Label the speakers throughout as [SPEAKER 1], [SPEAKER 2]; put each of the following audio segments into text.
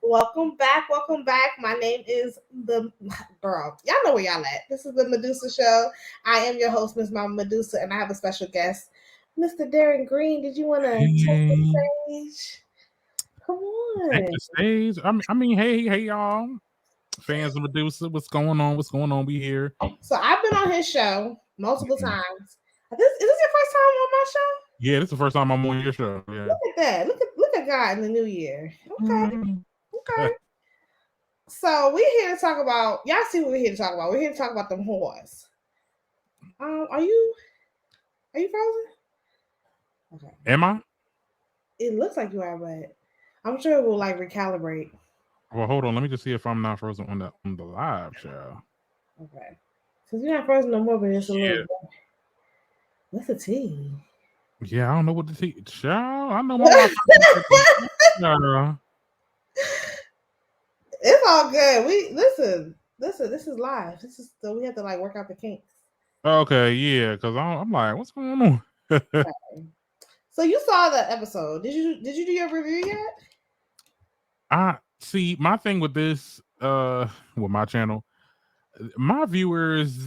[SPEAKER 1] Welcome back. Welcome back. My name is the girl. Y'all know where y'all at. This is the Medusa Show. I am your host, Miss Mama Medusa, and I have a special guest, Mr. Darren Green. Did you want to take
[SPEAKER 2] Hey,
[SPEAKER 1] the stage? Come
[SPEAKER 2] take
[SPEAKER 1] on.
[SPEAKER 2] the stage. Hey, y'all, fans of Medusa. What's going on? What's going on? We here.
[SPEAKER 1] So I've been on his show multiple times. Is this your first time on my show?
[SPEAKER 2] Yeah, this is the first time I'm on your show. Yeah.
[SPEAKER 1] Look at that. Look at God in the new year. Okay.
[SPEAKER 2] Mhm.
[SPEAKER 1] Okay. So we're here to talk about. Y'all see what we're here to talk about. We're here to talk about them whores. Are you frozen? Okay.
[SPEAKER 2] Am I?
[SPEAKER 1] It looks like you are, but I'm sure it will like recalibrate.
[SPEAKER 2] Well, hold on. Let me just see if I'm not frozen on the live show.
[SPEAKER 1] Okay. Because you're not frozen no more, but it's a little.
[SPEAKER 2] Yeah.
[SPEAKER 1] What's the tea?
[SPEAKER 2] Yeah, I don't know what to teach. Child, I know my Wi-Fi. Uh,
[SPEAKER 1] It's all good. We listen. This is live. This is so we have to like work out the kinks.
[SPEAKER 2] okay, yeah, because I'm like, what's going on?
[SPEAKER 1] Okay. So you saw the episode. Did you do your review yet?
[SPEAKER 2] I see. My thing with this, with my channel, my viewers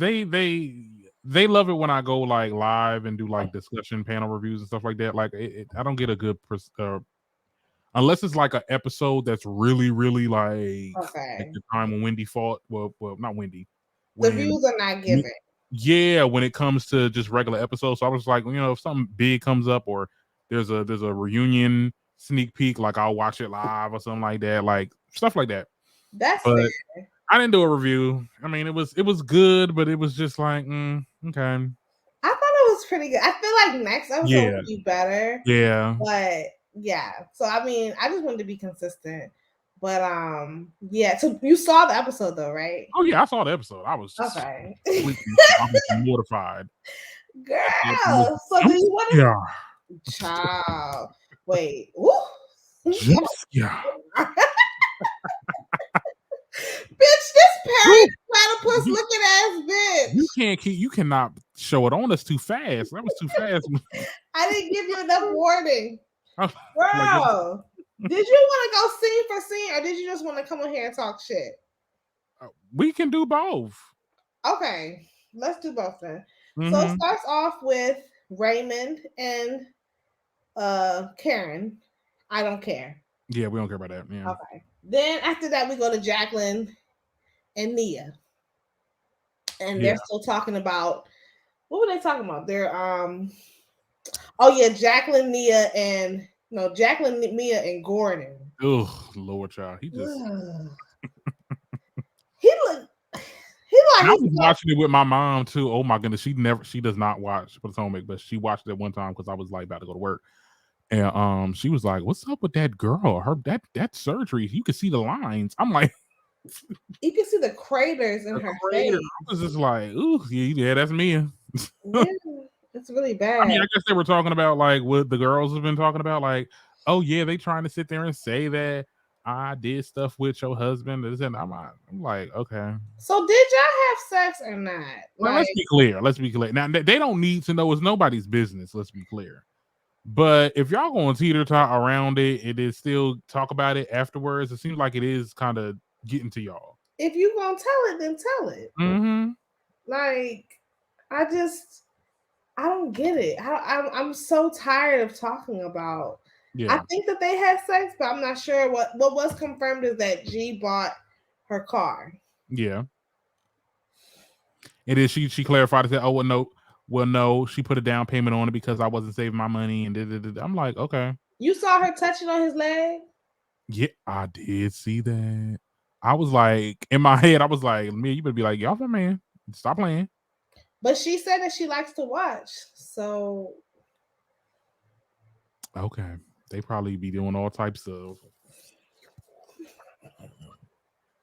[SPEAKER 2] they love it when I go like live and do like discussion panel reviews and stuff like that. Like I don't get a good unless it's like an episode that's really like
[SPEAKER 1] Okay.
[SPEAKER 2] the time when Wendy fought. Well, not Wendy.
[SPEAKER 1] The
[SPEAKER 2] When
[SPEAKER 1] views are not given.
[SPEAKER 2] yeah, when it comes to just regular episodes. So I was like, if something big comes up or there's a reunion sneak peek, like I'll watch it live or something like that, like stuff like that.
[SPEAKER 1] That's fair.
[SPEAKER 2] But I didn't do a review. I mean, it was good, but it was just like, okay.
[SPEAKER 1] I thought it was pretty good. I feel like next episode
[SPEAKER 2] Yeah.
[SPEAKER 1] will be better.
[SPEAKER 2] Yeah.
[SPEAKER 1] But yeah. So I mean, I just wanted to be consistent. But yeah. So you saw the episode though, right?
[SPEAKER 2] Oh yeah, I saw the episode. I was just
[SPEAKER 1] Okay.
[SPEAKER 2] completely I was mortified.
[SPEAKER 1] Girl. So do you want
[SPEAKER 2] Yeah.
[SPEAKER 1] to child? Wait. Woo.
[SPEAKER 2] Just yeah.
[SPEAKER 1] Bitch, this parrot platypus
[SPEAKER 2] You,
[SPEAKER 1] looking ass bitch.
[SPEAKER 2] you cannot show it on us too fast. That was too fast.
[SPEAKER 1] I didn't give you enough warning.
[SPEAKER 2] Like,
[SPEAKER 1] Bro. Did you want to go scene for scene or did you just want to come on here and talk shit?
[SPEAKER 2] we can do both.
[SPEAKER 1] Okay, let's do both then. So it
[SPEAKER 2] Mm-hmm.
[SPEAKER 1] starts off with Raymond and Karen. I don't care.
[SPEAKER 2] Yeah, we don't care about that. Yeah.
[SPEAKER 1] Okay. Then after that we go to Jacqueline and Nia. And they're
[SPEAKER 2] Yeah.
[SPEAKER 1] still talking about what were they talking about? They're oh yeah, Jacqueline, Nia, and no, Jacqueline, Mia, and Gordon.
[SPEAKER 2] Ugh, Lord child. He
[SPEAKER 1] he
[SPEAKER 2] just
[SPEAKER 1] look he
[SPEAKER 2] and
[SPEAKER 1] like
[SPEAKER 2] I
[SPEAKER 1] he's
[SPEAKER 2] was watching it with my mom too. Oh my goodness, she does not watch Potomac, but she watched it one time because I was like about to go to work. And she was like, "What's up with that girl? Her that surgery, you can see the lines." I'm like,
[SPEAKER 1] you can see the craters in
[SPEAKER 2] "A
[SPEAKER 1] her
[SPEAKER 2] crater."
[SPEAKER 1] face.
[SPEAKER 2] I was just like, "Ooh, yeah, that's me."
[SPEAKER 1] Yeah, it's really
[SPEAKER 2] I mean,
[SPEAKER 1] bad.
[SPEAKER 2] I guess they were talking about like what the girls have been talking about, like, oh yeah, they trying to sit there and say that I did stuff with your husband. And I'm like, okay.
[SPEAKER 1] So did y'all have sex or not?
[SPEAKER 2] Now
[SPEAKER 1] Like,
[SPEAKER 2] let's be clear. Let's be clear. Now they don't need to know. It's nobody's business. Let's be clear. But if y'all going to teeter tot around it, it is still talk about it afterwards. It seems like it is kind of getting to y'all.
[SPEAKER 1] if you gonna tell it, then tell it.
[SPEAKER 2] Mm-hmm.
[SPEAKER 1] Like, I don't get it. I'm so tired of talking about. I
[SPEAKER 2] Yeah.
[SPEAKER 1] think that they had sex, but I'm not sure what was confirmed is that G bought her car.
[SPEAKER 2] Yeah. It is. She clarified and said, "Oh well, no. She put a down payment on it because I wasn't saving my money." And I'm like, okay.
[SPEAKER 1] You saw her touching on his leg.
[SPEAKER 2] Yeah, I did see that. I was like, in my head, I was like, "Man, you better be like, y'all, my man, stop playing."
[SPEAKER 1] But she said that she likes to watch. So
[SPEAKER 2] Okay, they probably be doing all types of.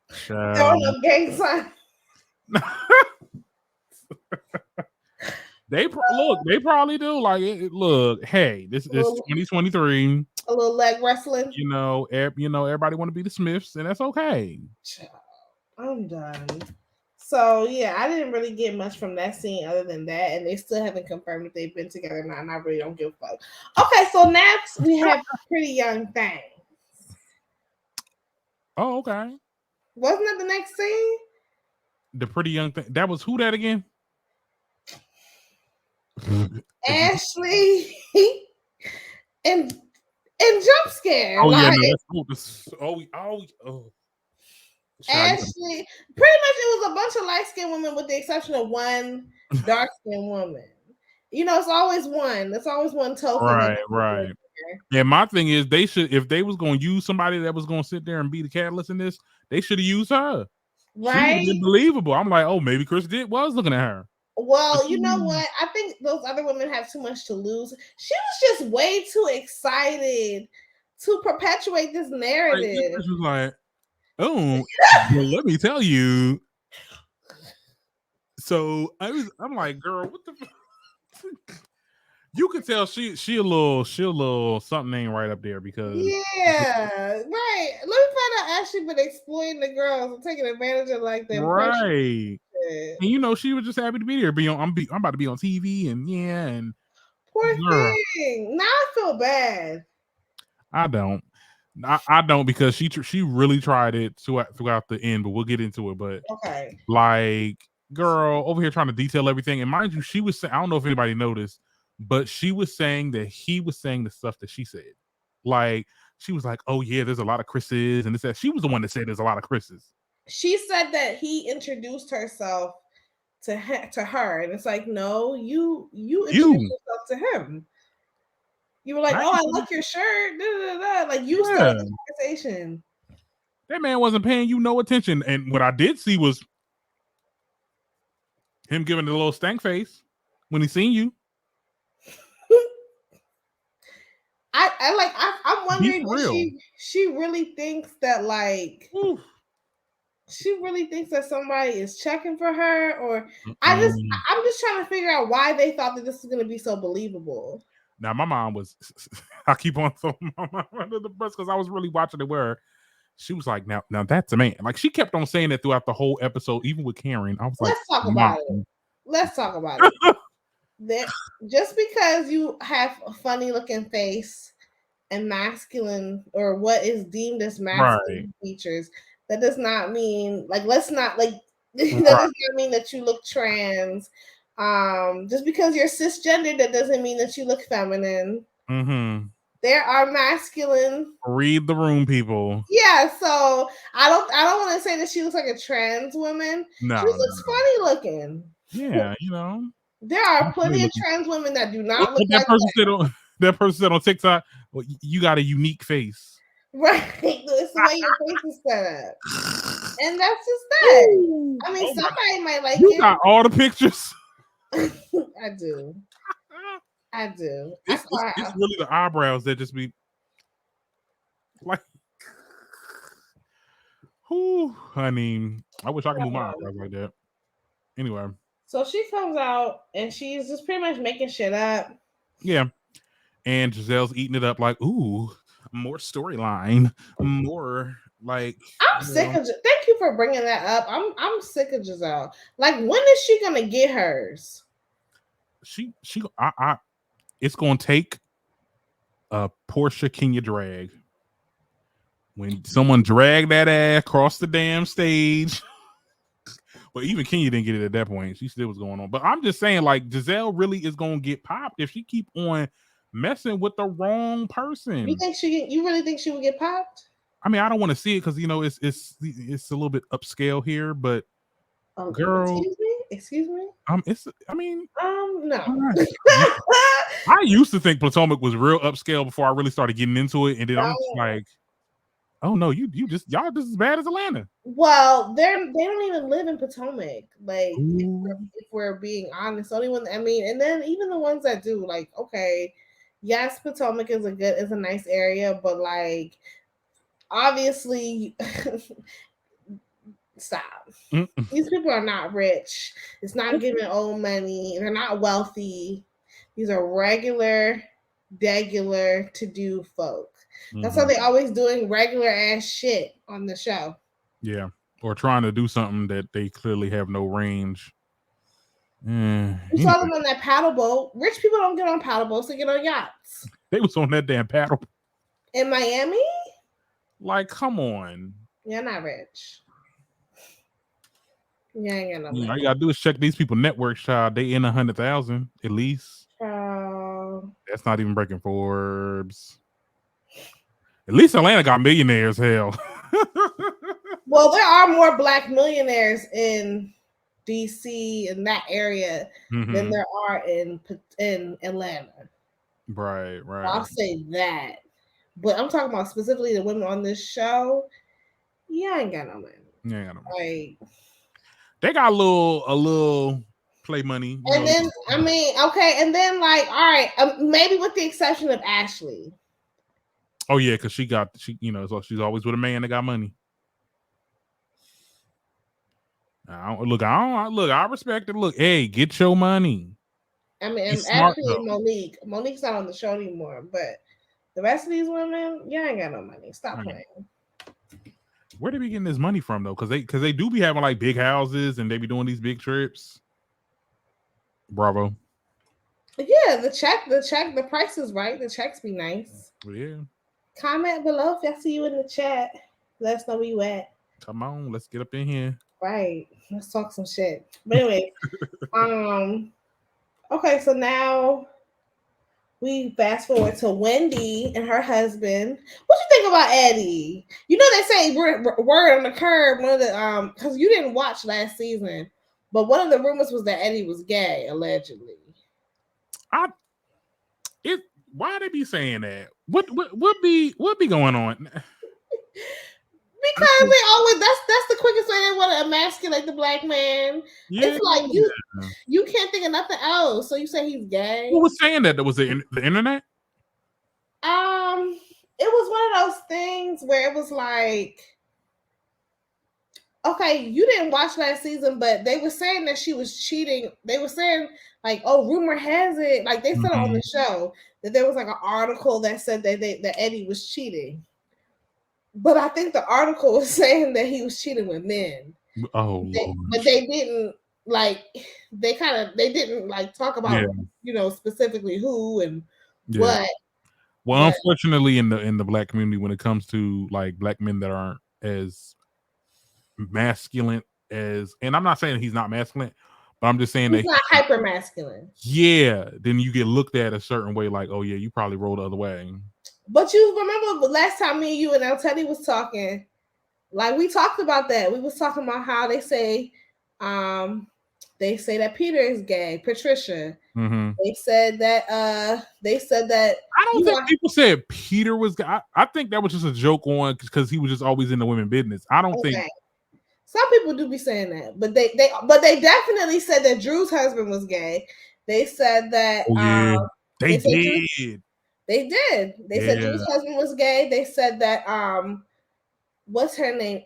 [SPEAKER 1] throwing up gang signs.
[SPEAKER 2] They probably do. Like, look, hey, this is 2023.
[SPEAKER 1] A little leg wrestling.
[SPEAKER 2] Everybody want to be the Smiths, and that's okay.
[SPEAKER 1] I'm done. So yeah, I didn't really get much from that scene other than that, and they still haven't confirmed if they've been together or not. And I really don't give a fuck. Okay, so next we have Pretty Young Thing.
[SPEAKER 2] Oh, okay.
[SPEAKER 1] Wasn't that the next scene?
[SPEAKER 2] The pretty young thing. That was who that again?
[SPEAKER 1] Ashley and jump scare.
[SPEAKER 2] Oh yeah,
[SPEAKER 1] Like
[SPEAKER 2] no, that's cool. Oh. Child,
[SPEAKER 1] Ashley, pretty much it was a bunch of light skinned women with the exception of one dark skinned woman. You know, it's always one. It's always one token.
[SPEAKER 2] right. Yeah, my thing is they should, if they was gonna use somebody that was gonna sit there and be the catalyst in this, they should have used her. She would have been
[SPEAKER 1] Right?
[SPEAKER 2] believable. I'm like, oh, maybe Chris was looking at her.
[SPEAKER 1] Well, you know what? I think those other women have too much to lose. She was just way too excited to perpetuate this narrative.
[SPEAKER 2] Chris was like, oh, well, let me tell you. So I'm like, girl, what the you could tell she a little something ain't right up there because
[SPEAKER 1] Yeah, right. Let me find out Ashley been exploiting the girls and taking advantage of like the
[SPEAKER 2] right. And you know, she was just happy to be there. I'm about to be on TV and
[SPEAKER 1] Poor
[SPEAKER 2] girl,
[SPEAKER 1] thing. Now I feel bad.
[SPEAKER 2] I don't because she really tried it throughout the end, but we'll get into it. But
[SPEAKER 1] Okay.
[SPEAKER 2] like, girl, over here trying to detail everything, and mind you, she was saying, I don't know if anybody noticed, but she was saying that he was saying the stuff that she said. Like, she was like, oh yeah, there's a lot of Chris's, and this that. She was the one that said there's a lot of Chris's.
[SPEAKER 1] She said that he introduced herself to her, and it's like, no, you introduced yourself to him. You were like, oh, I like your shirt. Da, da, da. Like you started the conversation.
[SPEAKER 2] That man wasn't paying you no attention, and what I did see was him giving a little stank face when he seen you.
[SPEAKER 1] I'm wondering if she really thinks that like she really thinks that somebody is checking for her, or I'm just trying to figure out why they thought that this was going to be so believable.
[SPEAKER 2] Now my mom was, I keep on throwing my mom under the bus because I was really watching it where her, she was like, now that's a man. Like she kept on saying it throughout the whole episode, even with Karen. I was like,
[SPEAKER 1] let's talk about it. Let's talk about it. That just because you have a funny looking face and masculine, or what is deemed as masculine features, that does not mean like let's not like that does not mean that you look trans. Just because you're cisgender, that doesn't mean that you look feminine.
[SPEAKER 2] Mm-hmm.
[SPEAKER 1] There are masculine.
[SPEAKER 2] Read the room, people.
[SPEAKER 1] Yeah, so I don't want to say that she looks like a trans woman.
[SPEAKER 2] No,
[SPEAKER 1] she looks funny looking.
[SPEAKER 2] Yeah, you know.
[SPEAKER 1] There are plenty of trans women that do not look like
[SPEAKER 2] that. That person said on TikTok, well, you got a unique face.
[SPEAKER 1] Right. It's the way your face is set up. And that's just that. I mean, somebody might like
[SPEAKER 2] you got all the pictures.
[SPEAKER 1] I do.
[SPEAKER 2] It's really the eyebrows that just be like, whoo, honey. I wish I could move my eyebrows like that. Anyway.
[SPEAKER 1] So she comes out and she's just pretty much making shit up.
[SPEAKER 2] Yeah. And Giselle's eating it up like, ooh, more storyline, more like.
[SPEAKER 1] I'm sick of. Thank you for bringing that up. I'm sick of Giselle. Like, when is she gonna get hers?
[SPEAKER 2] It's gonna take a Portia Kenya drag. When someone dragged that ass across the damn stage. But even Kenya didn't get it at that point. She still was going on. But I'm just saying, like, Giselle really is gonna get popped if she keep on messing with the wrong person.
[SPEAKER 1] You really think she would get popped?
[SPEAKER 2] I mean, I don't want to see it because, you know, it's a little bit upscale here, but girl,
[SPEAKER 1] excuse me.
[SPEAKER 2] No.
[SPEAKER 1] Right.
[SPEAKER 2] I used to think Potomac was real upscale before I really started getting into it, and then I'm just like, oh no, y'all just as bad as Atlanta.
[SPEAKER 1] Well, they don't even live in Potomac. Like, if we're being honest, only one. I mean, and then even the ones that do, like, okay, yes, Potomac is a nice area, but like, obviously, stop. These people are not rich. It's not giving old money. They're not wealthy. These are regular to do folk. That's how they always doing regular ass shit on the show.
[SPEAKER 2] Yeah, or trying to do something that they clearly have no range.
[SPEAKER 1] You saw them on that paddle boat. Rich people don't get on paddle boats; they get on yachts.
[SPEAKER 2] They was on that damn paddle
[SPEAKER 1] in Miami.
[SPEAKER 2] Like, come on.
[SPEAKER 1] You're not rich. You ain't got no money.
[SPEAKER 2] All you gotta do is check these people networks, child. They in 100,000 at least. That's not even breaking Forbes. At least Atlanta got millionaires. Hell.
[SPEAKER 1] Well, there are more black millionaires in DC in that area than there are in Atlanta.
[SPEAKER 2] Right.
[SPEAKER 1] I'll say that. But I'm talking about specifically the women on this show. Yeah, I ain't got no money.
[SPEAKER 2] Yeah, got no money.
[SPEAKER 1] Like,
[SPEAKER 2] they got a little play money.
[SPEAKER 1] And then I mean, okay, and then like, all right, maybe with the exception of Ashley.
[SPEAKER 2] Oh yeah, because she so she's always with a man that got money. I respect it. Look, hey, get your money.
[SPEAKER 1] I mean, actually, Monique's not on the show anymore, but the rest of these women, you ain't got no money. Stop playing.
[SPEAKER 2] Where they be getting this money from though? Because they do be having like big houses and they be doing these big trips. Bravo.
[SPEAKER 1] Yeah, the price is right. The checks be nice.
[SPEAKER 2] Yeah.
[SPEAKER 1] Comment below if y'all see you in the chat. Let us know where you at.
[SPEAKER 2] Come on, let's get up in here.
[SPEAKER 1] Right. Let's talk some shit. But anyway, okay, so now we fast forward to Wendy and her husband. What you think about Eddie? You know they say word on the curb. One of the because you didn't watch last season, but one of the rumors was that Eddie was gay, allegedly.
[SPEAKER 2] Why they be saying that? What be going on?
[SPEAKER 1] Because they always that's the quickest way they want to emasculate the black man. Yeah. It's like you can't think of nothing else. So you say he's gay.
[SPEAKER 2] Who was saying that? Was it the internet?
[SPEAKER 1] It was one of those things where it was like, okay, you didn't watch last season, but they were saying that she was cheating. They were saying like, oh, rumor has it, like they said on the show that there was like an article that said that Eddie was cheating. But I think the article was saying that he was cheating with men.
[SPEAKER 2] Oh,
[SPEAKER 1] but they didn't like. They didn't like talk about specifically who and what.
[SPEAKER 2] Well, unfortunately, in the black community, when it comes to like black men that aren't as masculine as, and I'm not saying he's not masculine, but I'm just saying
[SPEAKER 1] he's not hyper masculine.
[SPEAKER 2] Yeah, then you get looked at a certain way, like, oh yeah, you probably rolled the other way.
[SPEAKER 1] But you remember the last time me and you and El Teddy was talking, like we talked about that. We was talking about how they say that Peter is gay, Patricia. They said that
[SPEAKER 2] I don't think people said Peter was gay. I think that was just a joke on because he was just always in the women business. I don't think
[SPEAKER 1] some people do be saying that, but they definitely said that Drew's husband was gay. They said that
[SPEAKER 2] they did.
[SPEAKER 1] They did. They said Drew's husband was gay. They said that what's her name?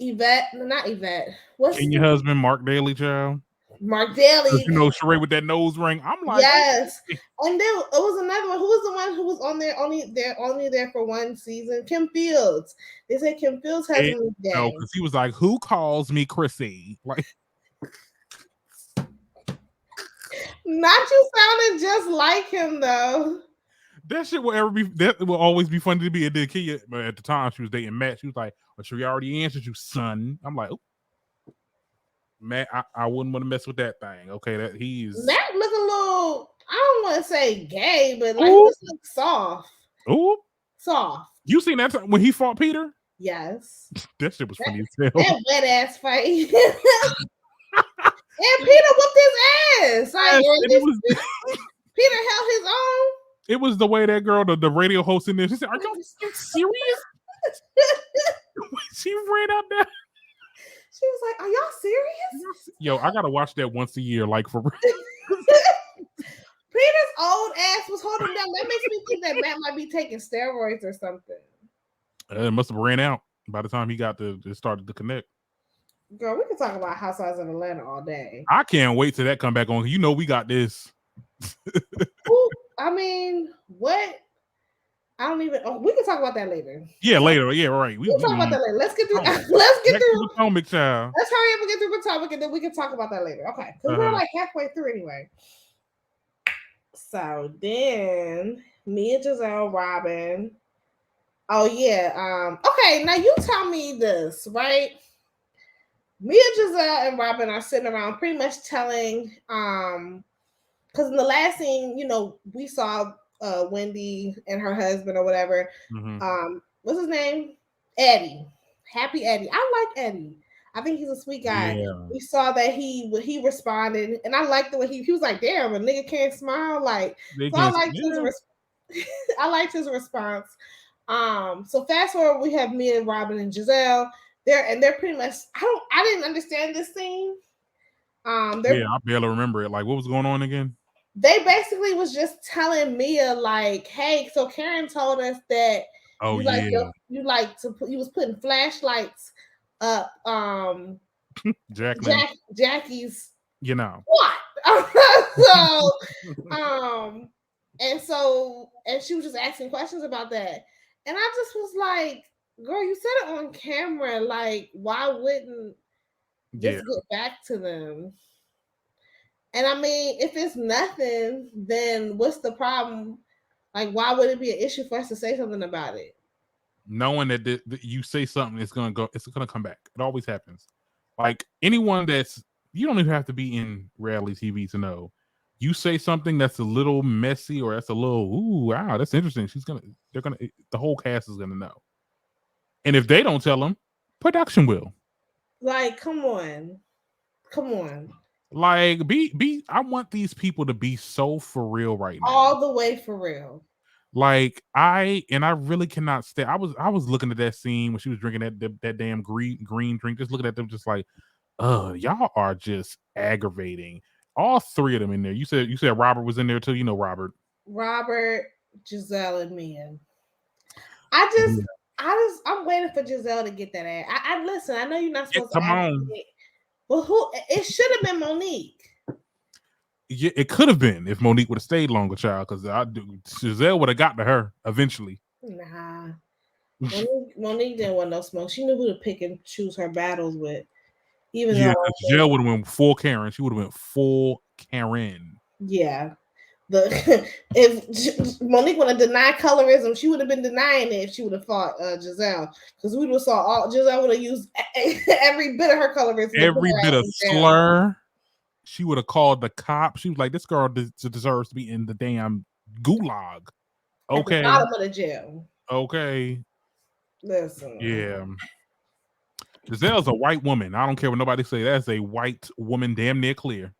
[SPEAKER 1] Yvette, not Yvette. What's
[SPEAKER 2] your husband, Mark Daly, child?
[SPEAKER 1] Mark Daly.
[SPEAKER 2] You know, Sheree with that nose ring. I'm like,
[SPEAKER 1] yes. And then it was another one. Who was the one who was on there only there for one season? Kim Fields. They said Kim Fields' husband was gay.
[SPEAKER 2] No, because he was like, "Who calls me Chrissy?" Like,
[SPEAKER 1] not you sounding just like him though.
[SPEAKER 2] That shit will always be funny to be a kid. But at the time, she was dating Matt. She was like, "Well, she already answered you, son." I'm like, "Oh, Matt, I wouldn't want to mess with that thing." Okay, that he's
[SPEAKER 1] Matt look a little. I don't want to say gay, but like he just looks soft.
[SPEAKER 2] Ooh,
[SPEAKER 1] soft.
[SPEAKER 2] You seen that time when he fought Peter?
[SPEAKER 1] Yes.
[SPEAKER 2] That shit was funny as hell.
[SPEAKER 1] That wet ass fight. And Peter whooped his ass. Like Peter held his own.
[SPEAKER 2] It was the way that girl, the radio host in there, she said, "Are y'all serious?" She ran up there.
[SPEAKER 1] She was like, "Are y'all serious?"
[SPEAKER 2] Yo, I gotta watch that once a year, like for real.
[SPEAKER 1] Peter's old ass was holding down. That makes me think that Matt might be taking steroids or something.
[SPEAKER 2] It must have ran out by the time he got it started to connect.
[SPEAKER 1] Girl, we can talk about Housewives of Atlanta all day.
[SPEAKER 2] I can't wait till that come back on. You know we got this.
[SPEAKER 1] Ooh, I mean, what? I don't even. Oh, we can talk about that later.
[SPEAKER 2] Yeah, later. Yeah, right.
[SPEAKER 1] We'll talk about that later. Let's get through. Let's get through
[SPEAKER 2] Potomac, child.
[SPEAKER 1] Let's hurry up and get through Potomac, and then we can talk about that later. Okay, because we're like halfway through anyway. So then, me and Giselle, Robin, Oh yeah. Okay, now you tell me this, right? Mia, Giselle, and Robin are sitting around pretty much telling because in the last scene, we saw Wendy and her husband or whatever.
[SPEAKER 2] Mm-hmm.
[SPEAKER 1] What's his name? Eddie. Happy Eddie. I like Eddie. I think he's a sweet guy.
[SPEAKER 2] Yeah.
[SPEAKER 1] We saw that he responded, and I liked the way he was like, "Damn, a nigga can't smile." Like,
[SPEAKER 2] They
[SPEAKER 1] so I
[SPEAKER 2] can't.
[SPEAKER 1] liked
[SPEAKER 2] Yeah.
[SPEAKER 1] I liked his response. So fast forward, we have Mia, Robin, and Giselle. They're pretty much. I didn't understand this scene.
[SPEAKER 2] Yeah, I barely remember it. Like, what was going on again?
[SPEAKER 1] They basically was just telling Mia like, "Hey, so Karen told us that
[SPEAKER 2] Oh yeah,
[SPEAKER 1] you was putting flashlights up
[SPEAKER 2] Jacqueline.
[SPEAKER 1] Jackie's
[SPEAKER 2] You know.
[SPEAKER 1] what?" So and she was just asking questions about that, and I just was like, "Girl, you said it on camera. Like, why wouldn't
[SPEAKER 2] Yeah.
[SPEAKER 1] just get back to them?" And I mean, if it's nothing, then what's the problem? Like, why would it be an issue for us to say something about it?
[SPEAKER 2] Knowing that you say something, it's gonna come back. It always happens. Like anyone you don't even have to be in reality TV to know. You say something that's a little messy or that's a little wow, that's interesting. The whole cast is gonna know. And if they don't tell them, production will.
[SPEAKER 1] Like, come on. Come on.
[SPEAKER 2] Like I want these people to be so for real right now.
[SPEAKER 1] All the way for real.
[SPEAKER 2] Like I really cannot stay. I was looking at that scene when she was drinking that damn green drink, just looking at them just like, y'all are just aggravating. All three of them in there. You said Robert was in there too. You know Robert.
[SPEAKER 1] Robert, Giselle, and Mia. I'm waiting for Giselle to get that ad. I listen. I know you're not supposed to
[SPEAKER 2] Come
[SPEAKER 1] act
[SPEAKER 2] on.
[SPEAKER 1] it, but who? It should have been Monique.
[SPEAKER 2] Yeah, it could have been if Monique would have stayed longer, child. Because Giselle would have got to her eventually.
[SPEAKER 1] Nah, Monique didn't want no smoke. She knew who to pick and choose her battles with. Even
[SPEAKER 2] Yeah,
[SPEAKER 1] though,
[SPEAKER 2] Giselle would have went full Karen. She would have went full Karen.
[SPEAKER 1] yeah, if Monique would have denied colorism, she would have been denying it if she would have fought Giselle, because we would have saw all Giselle would have used every bit of her colorism,
[SPEAKER 2] every bit of slur. She would have called the cops. She was like, "This girl deserves to be in the damn gulag." Okay,
[SPEAKER 1] at the bottom of the jail.
[SPEAKER 2] Okay,
[SPEAKER 1] Listen,
[SPEAKER 2] yeah. Giselle's a white woman. I don't care what nobody say. That's a white woman, damn near clear.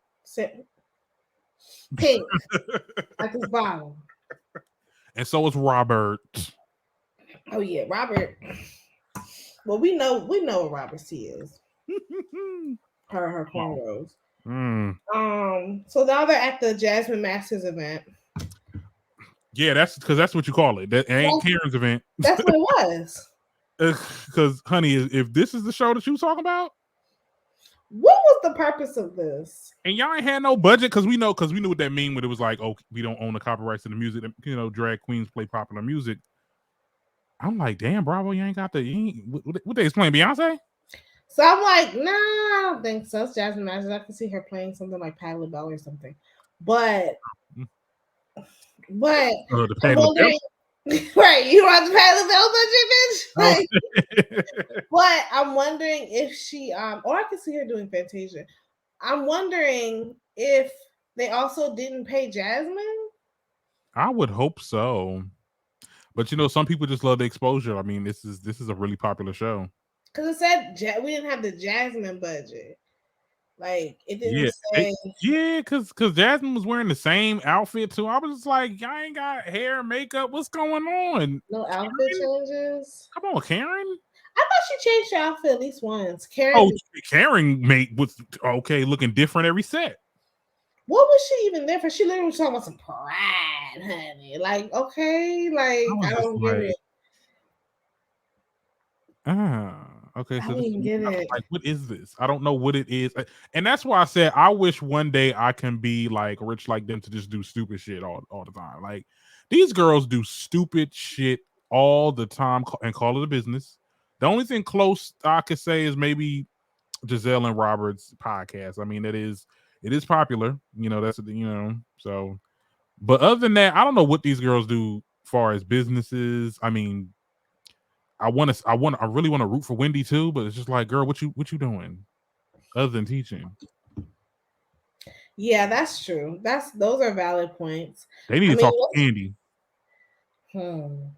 [SPEAKER 1] Pink at the bottom.
[SPEAKER 2] And so is Robert.
[SPEAKER 1] Oh yeah, Robert. Well, we know what Robert C is. her cornrows. So now they're at the Jasmine Masters event.
[SPEAKER 2] Yeah, that's because that's what you call it. That ain't Karen's event.
[SPEAKER 1] That's what it was.
[SPEAKER 2] Because, honey, if this is the show that you was talking about,
[SPEAKER 1] what was the purpose of this?
[SPEAKER 2] And y'all ain't had no budget because we knew what that mean when it was like, oh, we don't own the copyrights to the music. Drag queens play popular music. I'm like, damn, Bravo, you ain't got what they playing, Beyonce?
[SPEAKER 1] So I'm like, nah, I don't think so. It's Jasmine Masters. I can see her playing something like Patti LaBelle or something. But
[SPEAKER 2] the Patti LaBelle.
[SPEAKER 1] Right, you don't have to pay the bill budget, bitch. Like, but I'm wondering if she or I could see her doing Fantasia. I'm wondering if they also didn't pay Jasmine.
[SPEAKER 2] I would hope so. But some people just love the exposure. I mean, this is a really popular show.
[SPEAKER 1] Because it said we didn't have the Jasmine budget. Like it didn't say.
[SPEAKER 2] Because Jasmine was wearing the same outfit too. I was just like, y'all ain't got hair, makeup. What's going on?
[SPEAKER 1] No outfit changes.
[SPEAKER 2] Come on, Karen.
[SPEAKER 1] I thought she changed her outfit at least once. Karen
[SPEAKER 2] was okay, looking different every set.
[SPEAKER 1] What was she even there for? She literally was talking about some pride, honey. Like, okay, like I don't get it.
[SPEAKER 2] Okay, so
[SPEAKER 1] I didn't get it.
[SPEAKER 2] Like, what is this? I don't know what it is, and that's why I said I wish one day I can be like rich like them to just do stupid shit all the time. Like these girls do stupid shit all the time and call it a business. The only thing close I could say is maybe Giselle and Robert's podcast. I mean, it is popular. That's so. But other than that, I don't know what these girls do as far as businesses. I mean, I really want to root for Wendy too, but it's just like, girl, what you doing other than teaching?
[SPEAKER 1] Yeah, that's true. Those are valid points.
[SPEAKER 2] They need
[SPEAKER 1] I
[SPEAKER 2] to
[SPEAKER 1] mean,
[SPEAKER 2] talk to Candy.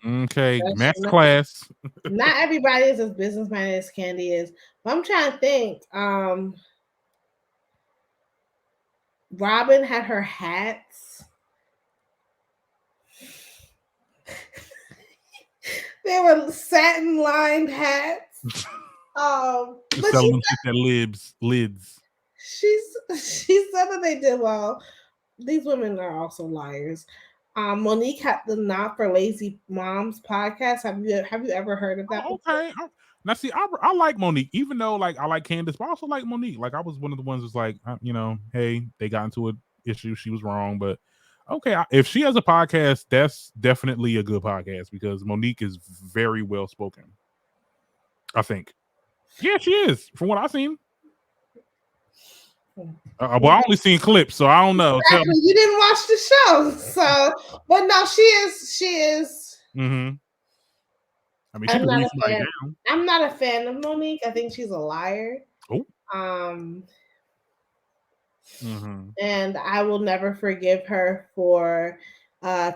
[SPEAKER 2] Okay,
[SPEAKER 1] that's
[SPEAKER 2] master
[SPEAKER 1] not,
[SPEAKER 2] class.
[SPEAKER 1] not everybody is as business minded as Candy is. But I'm trying to think. Robin had her hats. They were satin lined hats. But
[SPEAKER 2] Selling them shit that lids.
[SPEAKER 1] she said that they did well. These women are also liars. Monique had the Not for Lazy Moms podcast. Have you ever heard of that?
[SPEAKER 2] Oh, okay. Now see, I like Monique, even though like I like Candace, but I also like Monique. Like I was one of the ones who's like, hey, they got into an issue, she was wrong, but okay, if she has a podcast, that's definitely a good podcast because Monique is very well spoken. I think, yeah, she is from what I've seen. Well, I only seen clips, so I don't know.
[SPEAKER 1] Exactly. You didn't watch the show, so but no, she is.
[SPEAKER 2] Mm-hmm. I mean, she can read somebody down.
[SPEAKER 1] I'm not a fan of Monique. I think she's a liar.
[SPEAKER 2] Oh.
[SPEAKER 1] And I will never forgive her for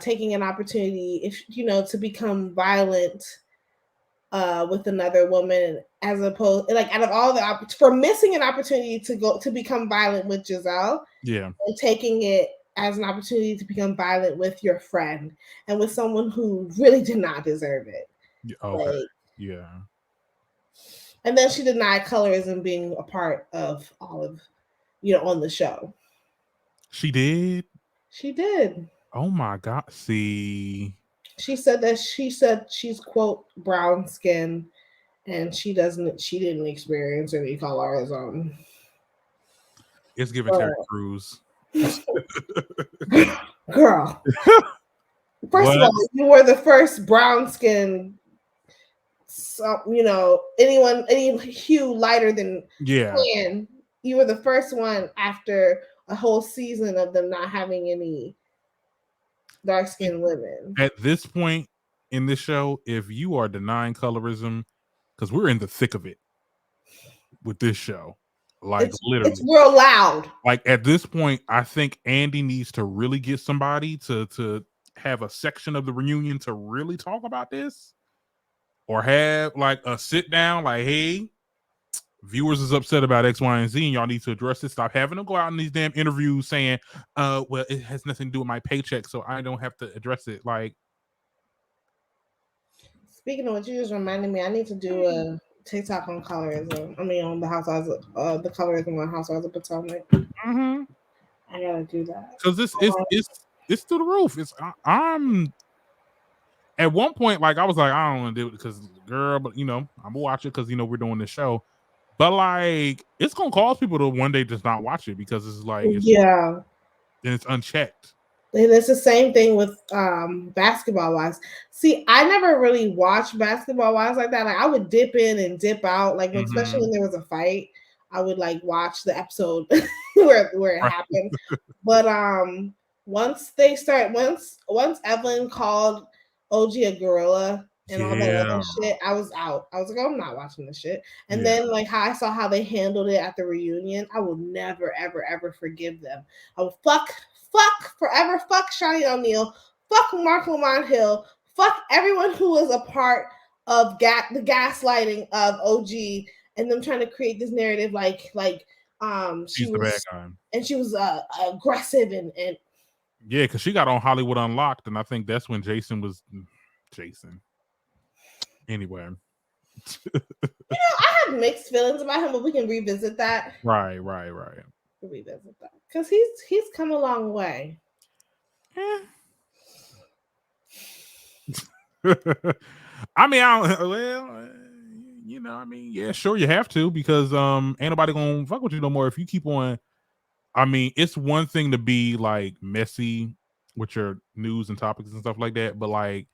[SPEAKER 1] taking an opportunity, to become violent with another woman, as opposed, like, out of all for missing an opportunity to become violent with Giselle.
[SPEAKER 2] Yeah.
[SPEAKER 1] And taking it as an opportunity to become violent with your friend and with someone who really did not deserve it.
[SPEAKER 2] Okay. Yeah.
[SPEAKER 1] And then she denied colorism being a part of all of, on the show.
[SPEAKER 2] She did?
[SPEAKER 1] She did.
[SPEAKER 2] Oh my God. See.
[SPEAKER 1] She said she's, quote, brown skin and she didn't experience any colorism.
[SPEAKER 2] It's giving Terry Crews.
[SPEAKER 1] Girl. First of all, you were the first brown skin, any hue lighter than tan. You were the first one after a whole season of them not having any dark skinned women.
[SPEAKER 2] At this point in this show, if you are denying colorism, because we're in the thick of it with this show, like literally,
[SPEAKER 1] it's real loud.
[SPEAKER 2] Like at this point, I think Andy needs to really get somebody to have a section of the reunion to really talk about this, or have like a sit down, like, hey, viewers is upset about X, Y, and Z, and y'all need to address this. Stop having them go out in these damn interviews saying, well, it has nothing to do with my paycheck, so I don't have to address it. Like,
[SPEAKER 1] speaking of what, you just reminded me, I need to do a TikTok on colorism. I mean, on the Housewives, the colorism on Housewives of Potomac.
[SPEAKER 2] Mm-hmm.
[SPEAKER 1] I gotta do that
[SPEAKER 2] because it's through the roof. I'm at one point, like, I was like, I don't want to do it because, girl, but I'm gonna watch it because we're doing this show. But like, it's gonna cause people to one day just not watch it because it's like,
[SPEAKER 1] and
[SPEAKER 2] it's unchecked.
[SPEAKER 1] And it's the same thing with Basketball Wives. See, I never really watched Basketball Wives like that. Like, I would dip in and dip out, like especially when there was a fight. I would like watch the episode where it happened. But once Evelyn called OG a gorilla and all that other shit, I was out. I was like, oh, I'm not watching this shit. And then like I saw how they handled it at the reunion, I will never, ever, ever forgive them. I will fuck forever, fuck Shani O'Neal, fuck Mark Lamont Hill, fuck everyone who was a part of the gaslighting of OG and them trying to create this narrative like
[SPEAKER 2] she's the bad guy.
[SPEAKER 1] And she was aggressive and
[SPEAKER 2] yeah, because she got on Hollywood Unlocked, and I think that's when Jason was Jason. Anyway.
[SPEAKER 1] I have mixed feelings about him, but we can revisit that.
[SPEAKER 2] Right.
[SPEAKER 1] We'll revisit that because he's come a long way.
[SPEAKER 2] I mean, yeah, sure, you have to because ain't nobody gonna fuck with you no more if you keep on. I mean, it's one thing to be like messy with your news and topics and stuff like that, but like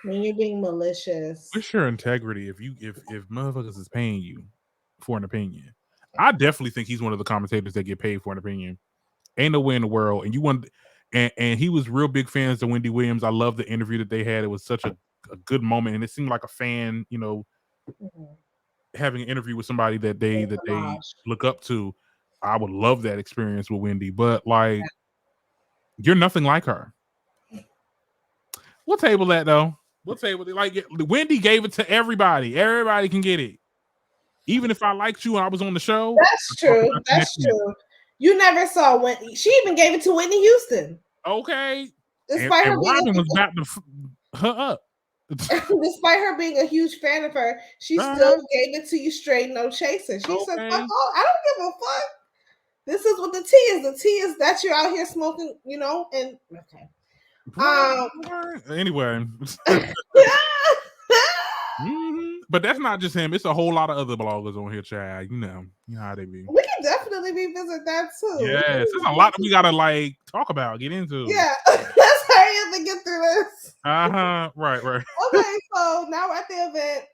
[SPEAKER 1] when you're being malicious,
[SPEAKER 2] what's your integrity if motherfuckers is paying you for an opinion? I definitely think he's one of the commentators that get paid for an opinion. Ain't no way in the world. And you want, and he was real big fans of Wendy Williams. I love the interview that they had. It was such a a good moment, and it seemed like a fan, having an interview with somebody that they look up to. I would love that experience with Wendy, but like, you're nothing like her. We'll table that though. We'll table it. Like, Wendy gave it to everybody. Everybody can get it. Even if I liked you and I was on the show.
[SPEAKER 1] That's true. That's true. You never saw Whitney. She even gave it to Whitney Houston.
[SPEAKER 2] Okay.
[SPEAKER 1] Despite her
[SPEAKER 2] Robin was about to her up.
[SPEAKER 1] Despite her being a huge fan of her, she still gave it to you straight, no chaser. She said, fuck all, I don't give a fuck. This is what the tea is. The tea is that you're out here smoking, and okay.
[SPEAKER 2] Anyway. But that's not just him. It's a whole lot of other bloggers on here, Chad. You know how they be.
[SPEAKER 1] We can definitely revisit that too.
[SPEAKER 2] Yes, there's a lot that we gotta like talk about, get into.
[SPEAKER 1] Yeah, let's hurry up and get through this.
[SPEAKER 2] Right.
[SPEAKER 1] Okay, so now we're at the event.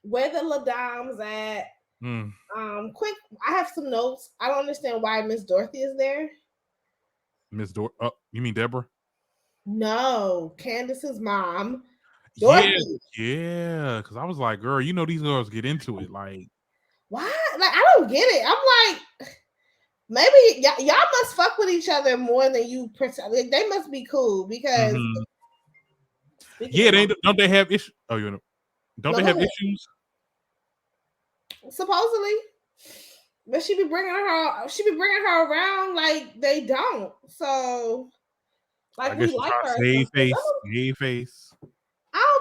[SPEAKER 1] Where the Ladames at? Quick, I have some notes. I don't understand why Miss Dorothy is there.
[SPEAKER 2] Miss Dorothy? Oh, you mean Deborah?
[SPEAKER 1] No, Candace's mom.
[SPEAKER 2] Dorothy. Yeah, because I was like, girl, these girls get into it. Like,
[SPEAKER 1] why? Like, I don't get it. I'm like, maybe y'all must fuck with each other more than you pretend. Like, they must be cool because.
[SPEAKER 2] Yeah, don't they have issues? Oh, don't they have issues?
[SPEAKER 1] Supposedly, but she be bringing her around like they don't. So, like,
[SPEAKER 2] I guess
[SPEAKER 1] we like her.
[SPEAKER 2] Save face.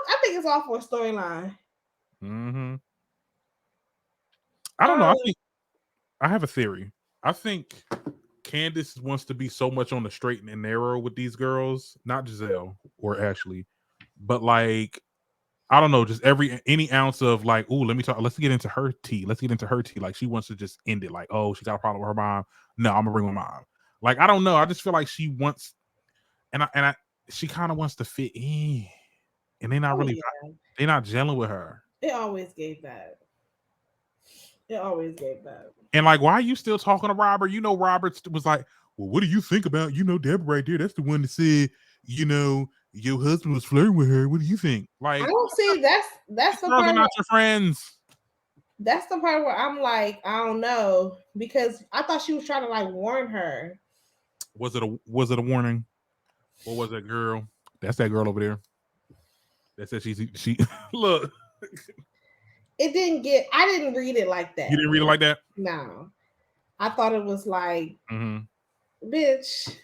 [SPEAKER 1] I think it's all for a storyline.
[SPEAKER 2] I don't know. I have a theory. I think Candace wants to be so much on the straight and narrow with these girls, not Giselle or Ashley, but like, I don't know, just any ounce of like, ooh, let's get into her tea. Like, she wants to just end it. Like, oh, she got a problem with her mom. No, I'm gonna bring my mom. Like, I don't know. I just feel like she wants, she kind of wants to fit in, and they're not they're not gelling with her.
[SPEAKER 1] It always gave that.
[SPEAKER 2] And like, why are you still talking to Robert? Robert was like, well, what do you think about, Deborah right there? That's the one that said, your husband was flirting with her. What do you think? Like,
[SPEAKER 1] I don't see that's the part.
[SPEAKER 2] Not your friends.
[SPEAKER 1] That's the part where I'm like, I don't know, because I thought she was trying to like warn her.
[SPEAKER 2] Was it a warning? Or was that girl? That's that girl over there. That said she look.
[SPEAKER 1] I didn't read it like that.
[SPEAKER 2] You didn't read it like that?
[SPEAKER 1] No. I thought it was like, bitch.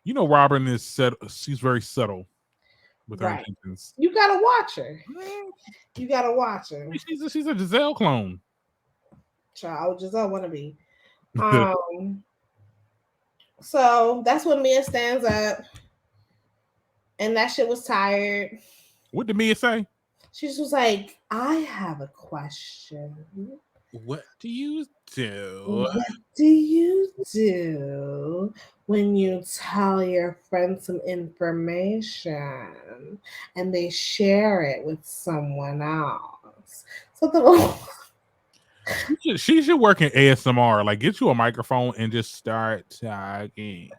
[SPEAKER 2] Robin is she's very subtle with her intentions.
[SPEAKER 1] You gotta watch her.
[SPEAKER 2] She's a Giselle clone.
[SPEAKER 1] Child, Giselle wanna be. So that's when Mia stands up, and that shit was tired.
[SPEAKER 2] What did Mia say?
[SPEAKER 1] She just was like, I have a question.
[SPEAKER 2] What do you do?
[SPEAKER 1] What do you do when you tell your friends some information and they share it with someone else?
[SPEAKER 2] She should work in ASMR. Like, get you a microphone and just start talking.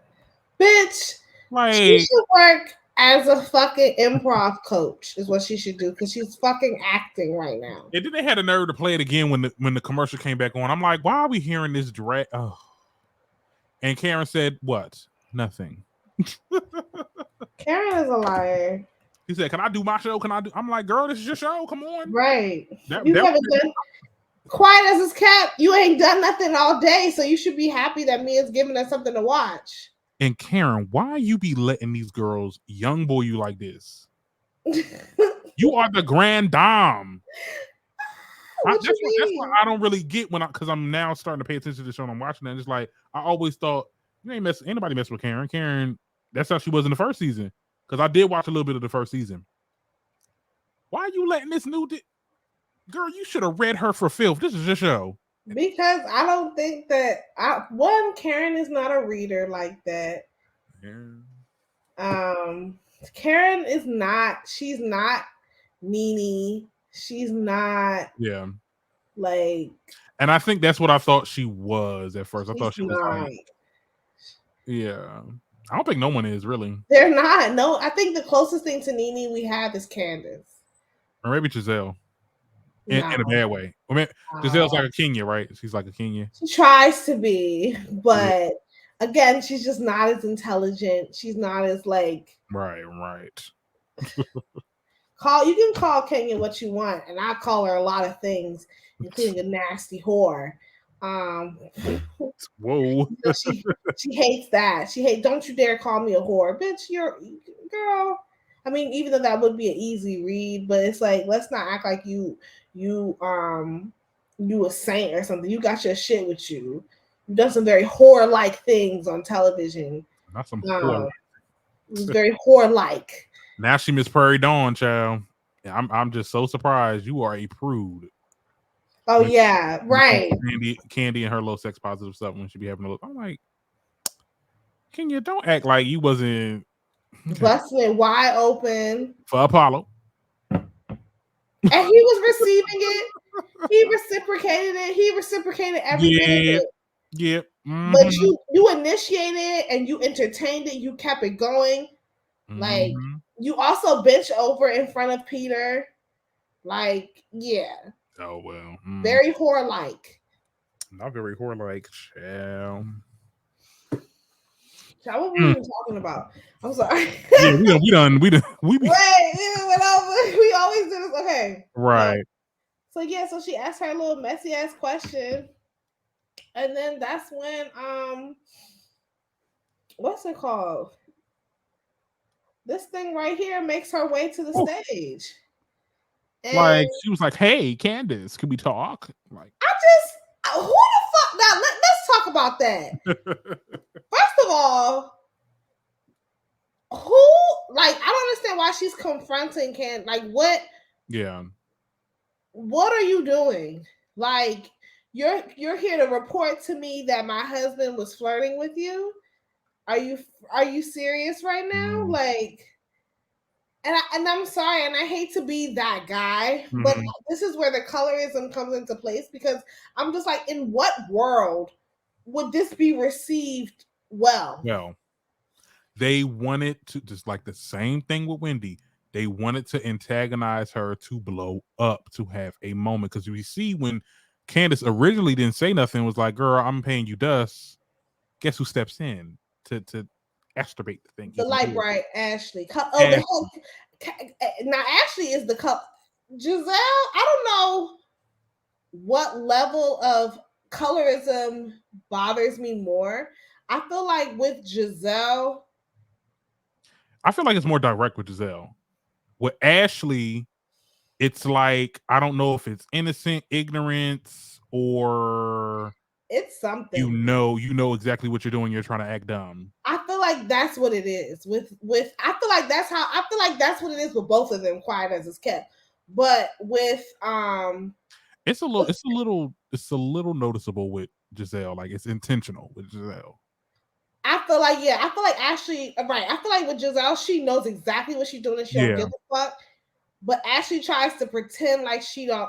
[SPEAKER 1] Bitch, like, she should work as a fucking improv coach is what she should do, because she's fucking acting right now.
[SPEAKER 2] And then they had a nerve to play it again when the commercial came back on. I'm like, why are we hearing this drag? Oh. And Karen said, what? Nothing.
[SPEAKER 1] Karen is a liar.
[SPEAKER 2] He said, can I do my show? I'm like, girl, this is your show. Come on.
[SPEAKER 1] Right. You haven't done quiet as it's kept. You ain't done nothing all day, so you should be happy that Mia's giving us something to watch.
[SPEAKER 2] And Karen, why you be letting these girls young boy you like this? You are the grand dame. That's what I don't really get because I'm now starting to pay attention to the show and I'm watching it. And it's like, I always thought, anybody mess with Karen. Karen, that's how she was in the first season. Because I did watch a little bit of the first season. Why are you letting this new girl? You should have read her for filth. This is your show.
[SPEAKER 1] Because I don't think that Karen is not a reader like that. Yeah. Karen is not. She's not Nene. She's not.
[SPEAKER 2] Yeah.
[SPEAKER 1] Like.
[SPEAKER 2] And I think that's what I thought she was at first. I thought she was like. Yeah. I don't think no one is really.
[SPEAKER 1] They're not. No, I think the closest thing to Nene we have is Candace.
[SPEAKER 2] Or maybe Giselle. In
[SPEAKER 1] No.
[SPEAKER 2] a bad way. I mean, Giselle's like a Kenya, right? She's like a Kenya.
[SPEAKER 1] She tries to be, but again, she's just not as intelligent. She's not as like
[SPEAKER 2] Right.
[SPEAKER 1] you can call Kenya what you want, and I call her a lot of things, including a nasty whore.
[SPEAKER 2] Whoa.
[SPEAKER 1] She hates that. Don't you dare call me a whore. Bitch, you're girl. I mean, even though that would be an easy read, but it's like, let's not act like you a saint or something. You got your shit with you. You've done some very whore-like things on television.
[SPEAKER 2] Not some whore.
[SPEAKER 1] Very whore-like.
[SPEAKER 2] Now she Miss Prairie Dawn, child. I'm just so surprised. You are a prude.
[SPEAKER 1] Oh yeah, right.
[SPEAKER 2] Candy and her little sex positive stuff when she be having a look. I'm like, Kenya, don't act like you wasn't
[SPEAKER 1] busting it wide open
[SPEAKER 2] for Apollo.
[SPEAKER 1] And he was receiving it. He reciprocated it. He reciprocated everything.
[SPEAKER 2] Yeah.
[SPEAKER 1] Mm-hmm. But you initiated it and you entertained it. You kept it going. Mm-hmm. Like, you also bench over in front of Peter. Like, yeah.
[SPEAKER 2] Oh, well.
[SPEAKER 1] Very whore-like.
[SPEAKER 2] Not very whore-like, child.
[SPEAKER 1] What were we even talking about? I'm sorry.
[SPEAKER 2] Yeah, we done. Wait, we
[SPEAKER 1] went over. We always do this. Okay.
[SPEAKER 2] Right.
[SPEAKER 1] So she asked her a little messy ass question. And then that's when what's it called? This thing right here makes her way to the stage.
[SPEAKER 2] And like she was like, "Hey, Candace, can we talk?" Like,
[SPEAKER 1] who the fuck? Now let's talk about that. First of all, who? Like, I don't understand why she's confronting Candace. Like, what?
[SPEAKER 2] Yeah.
[SPEAKER 1] What are you doing? Like, you're here to report to me that my husband was flirting with you? Are you serious right now? Like, and I'm sorry, and I hate to be that guy, but this is where the colorism comes into place, because I'm just like, in what world would this be received well?
[SPEAKER 2] Well, they wanted to, just like the same thing with Wendy. They wanted to antagonize her to blow up, to have a moment. Because we see when Candace originally didn't say nothing, was like, "Girl, I'm paying you dust." Guess who steps in to exacerbate the thing?
[SPEAKER 1] The light bright Ashley. Ashley. Now Ashley is the Giselle. I don't know what level of colorism bothers me more. I feel like with Giselle,
[SPEAKER 2] I feel like it's more direct with Giselle. With Ashley, it's like, I don't know if it's innocent ignorance or
[SPEAKER 1] it's something.
[SPEAKER 2] You know exactly what you're doing. You're trying to act dumb.
[SPEAKER 1] I feel like that's what it is. I feel like that's what it is with both of them, quiet as it's kept. But with
[SPEAKER 2] it's a little noticeable with Giselle. Like, it's intentional with Giselle.
[SPEAKER 1] I feel like Ashley, right. I feel like with Giselle, she knows exactly what she's doing and she don't give a fuck. But Ashley tries to pretend like she don't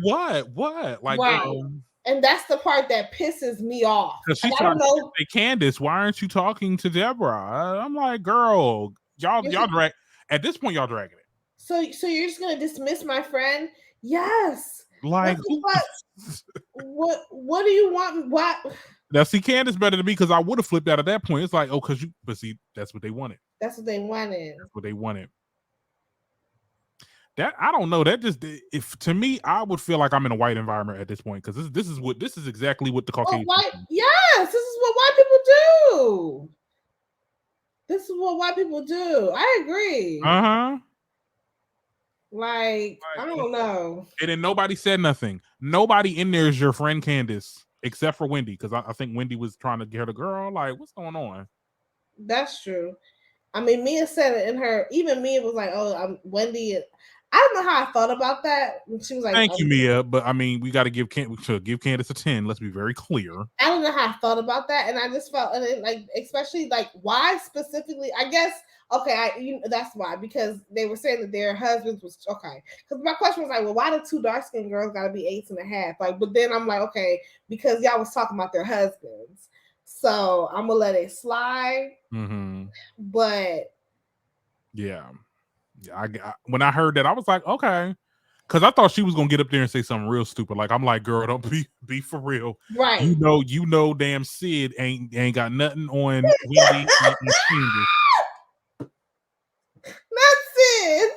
[SPEAKER 2] what? Like,
[SPEAKER 1] right. And that's the part that pisses me off.
[SPEAKER 2] Because she's trying to say, "Candace, why aren't you talking to Deborah?" I'm like, "Girl, y'all drag at this point. Y'all dragging it.
[SPEAKER 1] So you're just gonna dismiss my friend? Yes.
[SPEAKER 2] Like,
[SPEAKER 1] what do you want? What?
[SPEAKER 2] Now, see, Candace better than me, because I would have flipped out at that point. It's like, oh, but see, that's what they wanted.
[SPEAKER 1] That's what they wanted.
[SPEAKER 2] That, I don't know. That just, if to me, I would feel like I'm in a white environment at this point, because this is exactly what the Caucasian.
[SPEAKER 1] Yes, this is what white people do. This is what white people do. I agree. Like, I don't know.
[SPEAKER 2] And then nobody said nothing. Nobody in there is your friend Candace, except for Wendy, because I think Wendy was trying to get her the girl. Like, what's going on?
[SPEAKER 1] That's true. I mean, Mia said it in her. Even Mia was like, "Oh, I'm Wendy." I don't know how I thought about that. She was like,
[SPEAKER 2] "Thank you, Mia," but I mean, we got to give Candace a 10. Let's be very clear.
[SPEAKER 1] I don't know how I thought about that, and I just felt, and it, like, especially like, why specifically? I guess that's why, because they were saying that their husbands was okay. Because my question was like, well, why the two dark skinned girls got to be 8.5? Like, but then I'm like, okay, because y'all was talking about their husbands. So I'm gonna let it slide. But
[SPEAKER 2] yeah, when I heard that, I was like, okay, because I thought she was gonna get up there and say something real stupid. Like, I'm like, girl, don't be for real.
[SPEAKER 1] Right.
[SPEAKER 2] You know, damn Sid ain't got nothing on Wendy and Candace.
[SPEAKER 1] That's it.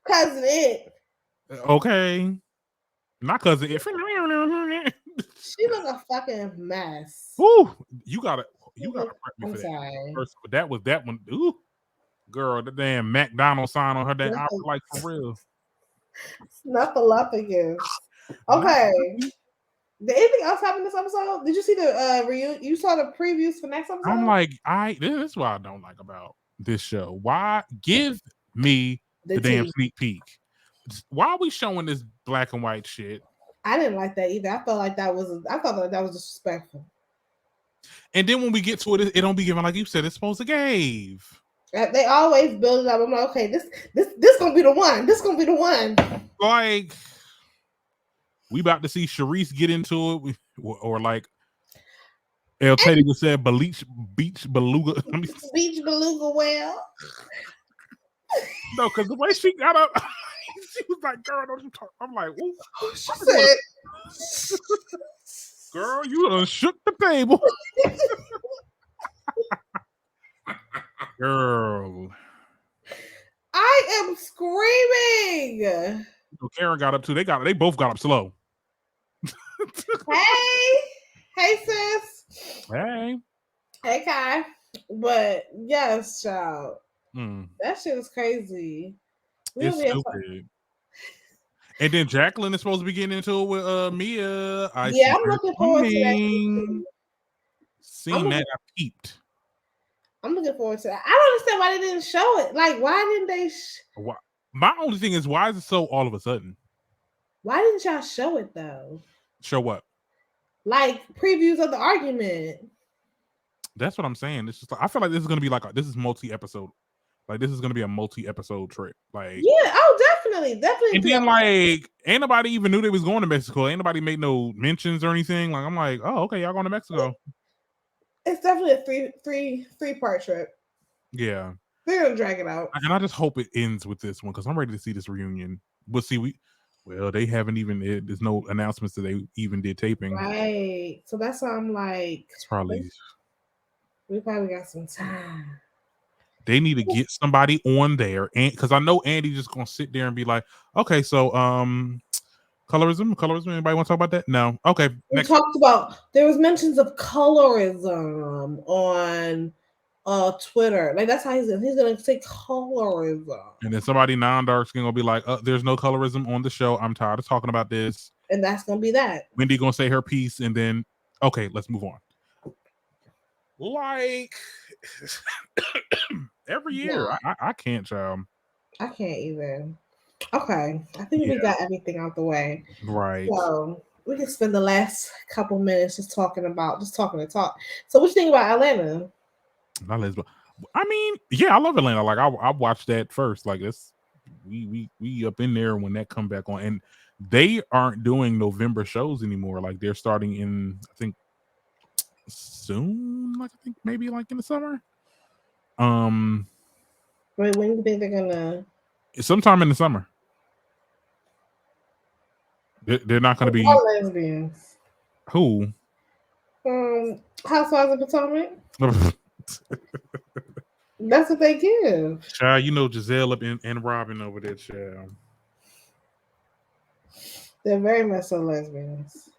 [SPEAKER 1] Cousin It.
[SPEAKER 2] Okay. Not cousin It.
[SPEAKER 1] She was a fucking mess.
[SPEAKER 2] Ooh, you gotta prep me
[SPEAKER 1] I'm
[SPEAKER 2] for that.
[SPEAKER 1] sorry.
[SPEAKER 2] First, but that one. Ooh, girl, the damn McDonald's sign on her damn outfit, like for real.
[SPEAKER 1] Snuffleupagus. Okay. Did anything else happen this episode? Did you see the reunion? You saw the previews for next episode?
[SPEAKER 2] I'm like, this is what I don't like about this show. Why give me the damn sneak peek? Why are we showing this black and white shit?
[SPEAKER 1] I didn't like that either. I thought that was disrespectful.
[SPEAKER 2] And then when we get to it, it don't be given like you said. It's supposed to give.
[SPEAKER 1] They always build it up. I'm like, okay, this gonna be the one. This gonna be the one.
[SPEAKER 2] Like, we about to see Sharice get into it, or like El Teddy would say, beach beluga.
[SPEAKER 1] Beach beluga whale.
[SPEAKER 2] No, because the way she got up, she was like, "Girl, don't you talk." I'm like, "Ooh."
[SPEAKER 1] She said,
[SPEAKER 2] "Girl, you done shook the table." Girl,
[SPEAKER 1] I am screaming.
[SPEAKER 2] Karen got up too. They both got up slow.
[SPEAKER 1] Hey sis. Hey Kai. But yes, child. That shit is crazy.
[SPEAKER 2] It's stupid. And then Jacqueline is supposed to be getting into it with Mia.
[SPEAKER 1] I'm looking forward to that.
[SPEAKER 2] Seeing that, I peeped.
[SPEAKER 1] I'm looking forward to that. I don't understand why they didn't show it. Like, why didn't they?
[SPEAKER 2] My only thing is, why is it so all of a sudden?
[SPEAKER 1] Why didn't y'all show it though?
[SPEAKER 2] Show what?
[SPEAKER 1] Like previews of the argument.
[SPEAKER 2] That's what I'm saying. It's just like, I feel like this is gonna be like this is multi-episode. Like this is gonna be a multi-episode trip. Like
[SPEAKER 1] definitely.
[SPEAKER 2] And then like ain't nobody even knew they was going to Mexico. Ain't nobody made no mentions or anything. Like I'm like, oh okay, y'all going to Mexico.
[SPEAKER 1] It's definitely a three-part trip.
[SPEAKER 2] Yeah,
[SPEAKER 1] they're gonna drag it out,
[SPEAKER 2] and I just hope it ends with this one because I'm ready to see this reunion. We'll see. They haven't even. There's no announcements that they even did taping.
[SPEAKER 1] Right. So that's why I'm like,
[SPEAKER 2] it's probably
[SPEAKER 1] we probably got some time.
[SPEAKER 2] They need to get somebody on there, and because I know Andy just gonna sit there and be like, okay, so colorism. Anybody want to talk about that? No. Okay.
[SPEAKER 1] We talked about there was mentions of colorism on Twitter. Like that's how he's gonna say colorism.
[SPEAKER 2] And then somebody non-dark skin gonna be like, there's no colorism on the show. I'm tired of talking about this.
[SPEAKER 1] And that's gonna be that.
[SPEAKER 2] Wendy gonna say her piece, and then okay, let's move on. Like every year, I can't, child.
[SPEAKER 1] I can't even. Okay, I think we got everything out the way.
[SPEAKER 2] Right.
[SPEAKER 1] So we can spend the last couple minutes just talking to talk. So what you think about Atlanta?
[SPEAKER 2] I mean, yeah, I love Atlanta. Like I watched that first. Like this, we up in there when that come back on, and they aren't doing November shows anymore. Like they're starting in, I think, soon. Like I think maybe like in the summer.
[SPEAKER 1] Wait, when do you think they're gonna?
[SPEAKER 2] Sometime in the summer. They're not going to be
[SPEAKER 1] lesbians.
[SPEAKER 2] Who?
[SPEAKER 1] Housewives of Potomac. That's what they give.
[SPEAKER 2] Child, you know Giselle up and Robin over there, child.
[SPEAKER 1] They're very much so lesbians.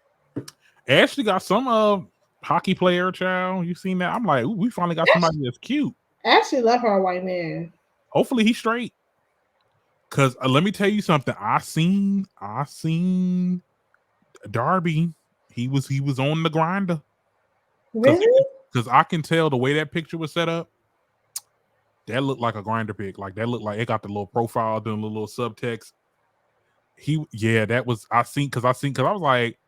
[SPEAKER 2] Ashley got some hockey player, child. You seen that? I'm like, ooh, we finally got somebody that's cute.
[SPEAKER 1] Ashley love her white man.
[SPEAKER 2] Hopefully he's straight. Cause let me tell you something. I seen Darby. He was on the grinder.
[SPEAKER 1] Really?
[SPEAKER 2] Because I can tell the way that picture was set up. That looked like a grinder pic. Like that looked like it got the little profile, doing the little subtext. That was I was like,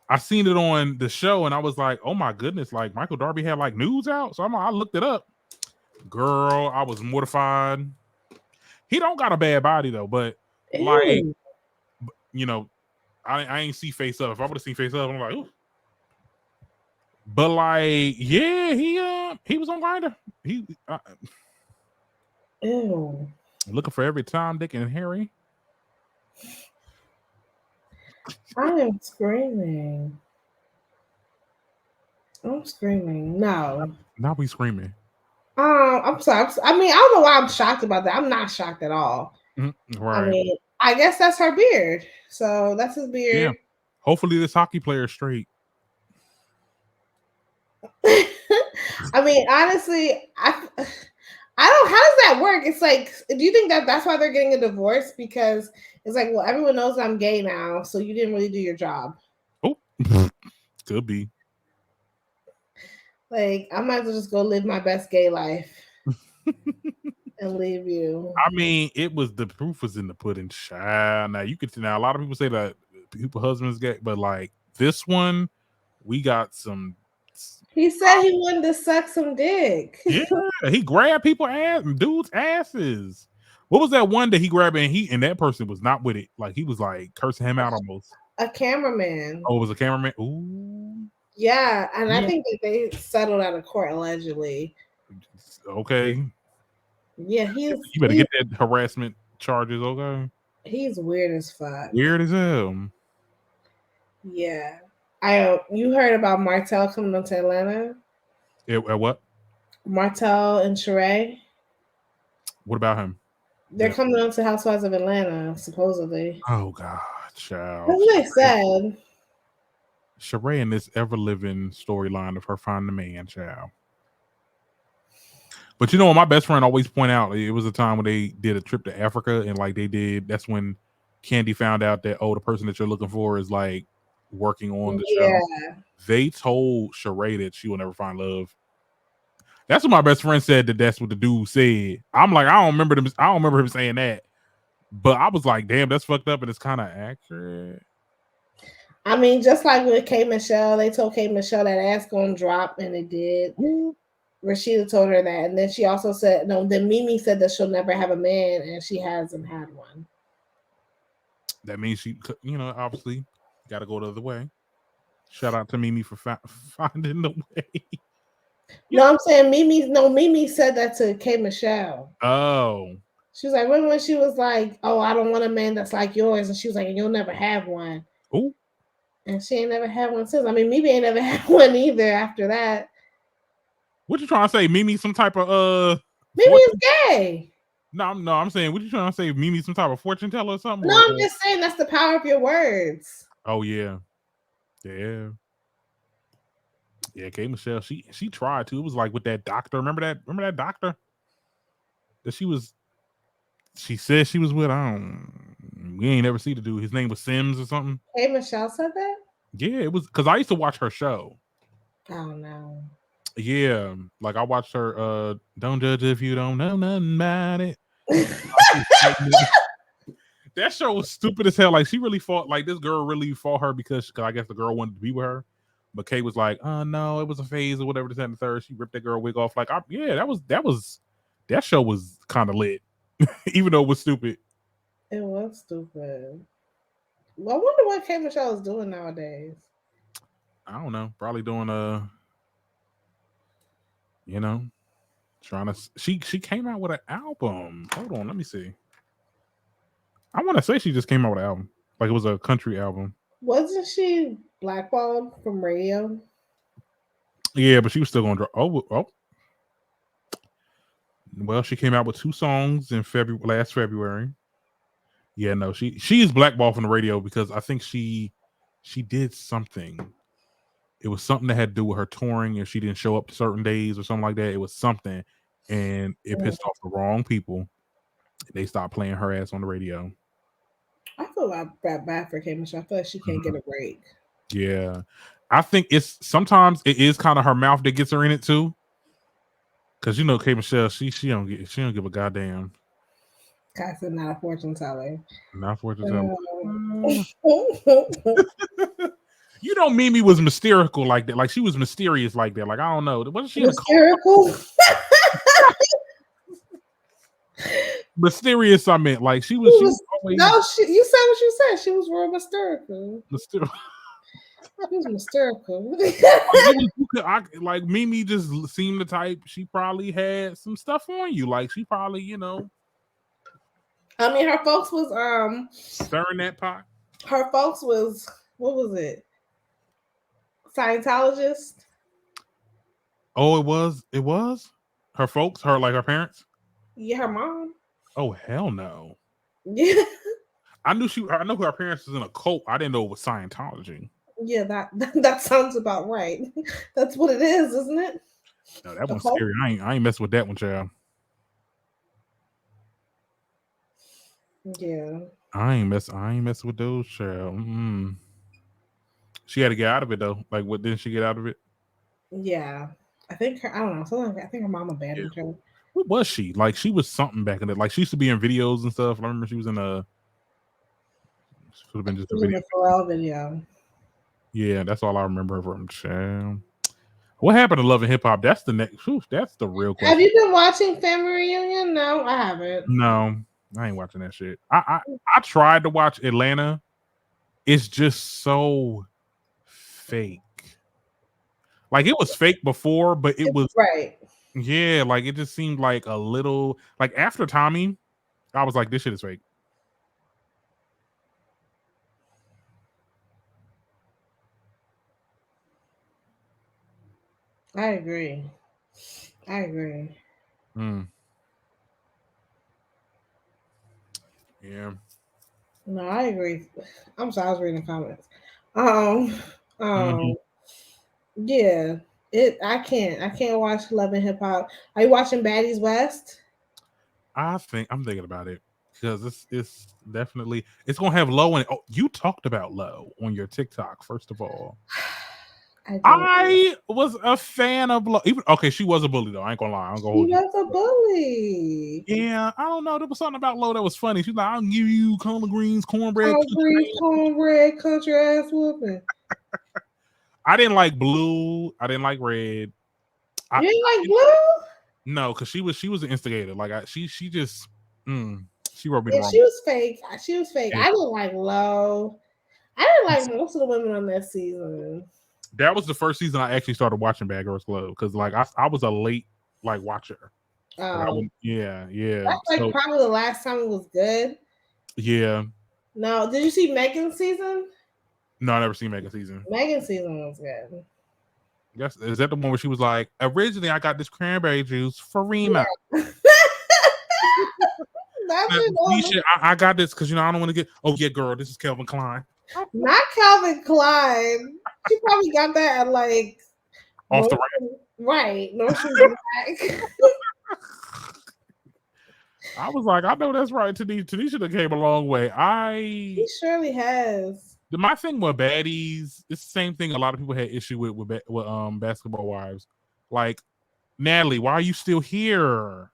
[SPEAKER 2] I seen it on the show and I was like, oh my goodness, like Michael Darby had like news out. So I looked it up. Girl, I was mortified. He don't got a bad body though, but like, you know, I ain't see face up. If I would have seen face up, I'm like, ooh. But like, yeah, he was on Grindr. He
[SPEAKER 1] Ew.
[SPEAKER 2] looking for every Tom, Dick, and Harry.
[SPEAKER 1] I am screaming. I'm screaming. No.
[SPEAKER 2] Now we screaming.
[SPEAKER 1] I'm sorry. I mean, I don't know why I'm shocked about that. I'm not shocked at all. I
[SPEAKER 2] Right.
[SPEAKER 1] mean, I guess that's her beard. So that's his
[SPEAKER 2] Yeah.
[SPEAKER 1] beard.
[SPEAKER 2] Hopefully this hockey player is straight.
[SPEAKER 1] I mean, honestly, I don't. How does that work? It's like, do you think that that's why they're getting a divorce? Because it's like, well, everyone knows I'm gay now, so you didn't really do your job.
[SPEAKER 2] Oh, could be.
[SPEAKER 1] Like, I might as well just go live my best gay life and leave you.
[SPEAKER 2] I mean, it was the proof was in the pudding, child. Now you could now a lot of people say that people husbands gay, but like this one, we got some.
[SPEAKER 1] He said he wanted to suck some dick.
[SPEAKER 2] Yeah, he grabbed people dudes' asses. What was that one that he grabbed and that person was not with it? Like he was like cursing him out almost.
[SPEAKER 1] A cameraman.
[SPEAKER 2] Oh, it was a cameraman. Ooh.
[SPEAKER 1] Yeah, and
[SPEAKER 2] Yeah.
[SPEAKER 1] I think that they settled out of court allegedly.
[SPEAKER 2] Okay.
[SPEAKER 1] Yeah,
[SPEAKER 2] You better get that harassment charges, okay?
[SPEAKER 1] He's weird as fuck.
[SPEAKER 2] Weird as hell.
[SPEAKER 1] Yeah. You heard about Martell coming up to Atlanta?
[SPEAKER 2] What?
[SPEAKER 1] Martell and Sheree?
[SPEAKER 2] What about him?
[SPEAKER 1] They're coming on to Housewives of Atlanta, supposedly.
[SPEAKER 2] Oh God, child.
[SPEAKER 1] That's what they said.
[SPEAKER 2] Sheree and this ever-living storyline of her finding the man, child. But you know what my best friend always point out, it was a time when they did a trip to Africa and like that's when Candy found out that, the person that you're looking for is like working on the show. They told Sheree that she will never find love. That's what my best friend said, that's what the dude said. I'm like, I don't remember him saying that. But I was like, damn, that's fucked up and it's kind of accurate.
[SPEAKER 1] I mean, just like with K Michelle, they told K Michelle that ass gonna drop, and it did. Rashida told her that, and then she also said, no, then Mimi said that she'll never have a man, and she hasn't had one.
[SPEAKER 2] That means she, obviously got to go the other way. Shout out to Mimi for finding the way.
[SPEAKER 1] No, I'm saying Mimi said that to K Michelle.
[SPEAKER 2] Oh.
[SPEAKER 1] She was like, when she was like, oh, I don't want a man that's like yours, and she was like, and you'll never have one.
[SPEAKER 2] Oh.
[SPEAKER 1] And she ain't never had one since. I mean, Mimi ain't never had one either after that.
[SPEAKER 2] What you trying to say? Mimi some type of
[SPEAKER 1] Mimi is gay.
[SPEAKER 2] No, I'm saying, what you trying to say? Mimi some type of fortune teller or something?
[SPEAKER 1] No, I'm just saying that's the power of your words.
[SPEAKER 2] Oh yeah. Yeah. Yeah, K Michelle, she tried to. It was like with that doctor. Remember that doctor? That she said she was with. We ain't never see the dude. His name was Sims or something.
[SPEAKER 1] K Michelle said that?
[SPEAKER 2] Yeah, it was because I used to watch her show.
[SPEAKER 1] Oh no.
[SPEAKER 2] Yeah, like I watched her. Don't judge if you don't know nothing about it. That show was stupid as hell. Like she really fought. Like this girl really fought her because I guess the girl wanted to be with her, but Kay was like, "Oh no, it was a phase or whatever." This and the third. She ripped that girl wig off. Like, that show was kind of lit, even though it was stupid.
[SPEAKER 1] It was stupid. Well, I wonder what K Michelle is doing nowadays.
[SPEAKER 2] I don't know. Probably doing trying to. She came out with an album. Hold on, let me see. I want to say she just came out with an album, like it was a country album.
[SPEAKER 1] Wasn't she blackballed from radio?
[SPEAKER 2] Yeah, but she was still going to drop. Oh. Well, she came out with 2 songs in last February. Yeah, no, she is blackballed from the radio because I think she did something. It was something that had to do with her touring, and she didn't show up to certain days or something like that. It was something, and it pissed off the wrong people. They stopped playing her ass on the radio.
[SPEAKER 1] I feel like bad for K Michelle. I feel like she can't get a break.
[SPEAKER 2] Yeah, I think sometimes it is kind of her mouth that gets her in it too. Cause K Michelle, she don't give a goddamn.
[SPEAKER 1] Cause not a fortune teller.
[SPEAKER 2] Not a fortune teller. Mimi was mysterical like that. Like she was mysterious like that. Like I don't know. Wasn't she
[SPEAKER 1] mysterical?
[SPEAKER 2] Mysterious, I meant. Like she was always...
[SPEAKER 1] No, you said what you said. She was real mysterical. She was hysterical.
[SPEAKER 2] Like Mimi just seemed the type. She probably had some stuff on you. Like she probably,
[SPEAKER 1] I mean, her folks was
[SPEAKER 2] stirring that pot.
[SPEAKER 1] Her folks was, what was it? Scientologist.
[SPEAKER 2] Oh, it was. It was her folks. Her parents.
[SPEAKER 1] Yeah, her mom.
[SPEAKER 2] Oh hell no.
[SPEAKER 1] Yeah.
[SPEAKER 2] I know who her parents was in a cult. I didn't know it was Scientology.
[SPEAKER 1] Yeah, that sounds about right. That's what it is, isn't it?
[SPEAKER 2] No, that one's scary. I ain't messing with that one, child.
[SPEAKER 1] Yeah.
[SPEAKER 2] I ain't messing with those, child. She had to get out of it though. Like, what didn't she get out of it?
[SPEAKER 1] Yeah. I think I don't know. I think her mom abandoned her.
[SPEAKER 2] What was she? Like, she was something back in it. Like, she used to be in videos and stuff. I remember she was in a. Should have been just a video.
[SPEAKER 1] The Pharrell video.
[SPEAKER 2] Yeah, that's all I remember her from. Child. What happened to Love and Hip Hop? That's the next. Whew, that's the real question.
[SPEAKER 1] Have you been watching Family Reunion? No, I haven't.
[SPEAKER 2] No, I ain't watching that shit. I tried to watch Atlanta. It's just so fake. Like it was fake before, but it was
[SPEAKER 1] right.
[SPEAKER 2] Yeah, like it just seemed like a little like after Tommy, I was like, this shit is fake.
[SPEAKER 1] I agree.
[SPEAKER 2] Yeah.
[SPEAKER 1] No, I agree. I'm sorry, I was reading comments. Yeah. I can't watch Love and Hip Hop. Are you watching Baddies West?
[SPEAKER 2] I'm thinking about it because it's definitely it's gonna have Low in it. Oh, you talked about Low on your TikTok, first of all. I was a fan of Low. She was a bully though. I ain't gonna lie.
[SPEAKER 1] She was a bully.
[SPEAKER 2] Yeah, I don't know. There was something about Low that was funny. She's like, "I'll give you collard greens, cornbread,
[SPEAKER 1] country ass whooping."
[SPEAKER 2] I didn't like Blue. I didn't like Red.
[SPEAKER 1] You didn't like Blue?
[SPEAKER 2] No, because she was an instigator. Like she just she wrote me
[SPEAKER 1] the
[SPEAKER 2] wrong.
[SPEAKER 1] She was fake. Yeah. I didn't like Low. I didn't like most of the women on that season.
[SPEAKER 2] That was the first season I actually started watching Bad Girls Club because like I was a late like watcher. Yeah.
[SPEAKER 1] That's like probably the last time it was good.
[SPEAKER 2] Yeah.
[SPEAKER 1] No, did you see Megan's season?
[SPEAKER 2] No, I never seen Megan's season.
[SPEAKER 1] Megan's season was good.
[SPEAKER 2] Yes, is that the one where she was like, originally I got this cranberry juice for Rima. Yeah. I got this because I don't want to get. Oh yeah, girl, this is Calvin Klein.
[SPEAKER 1] Not Calvin Klein. She probably got that at like
[SPEAKER 2] off the rack.
[SPEAKER 1] Right. No, she back.
[SPEAKER 2] I was like, I know that's right. Tanisha came a long way.
[SPEAKER 1] He surely has.
[SPEAKER 2] My thing with baddies, it's the same thing a lot of people had issue with Basketball Wives. Like, Natalie, why are you still here?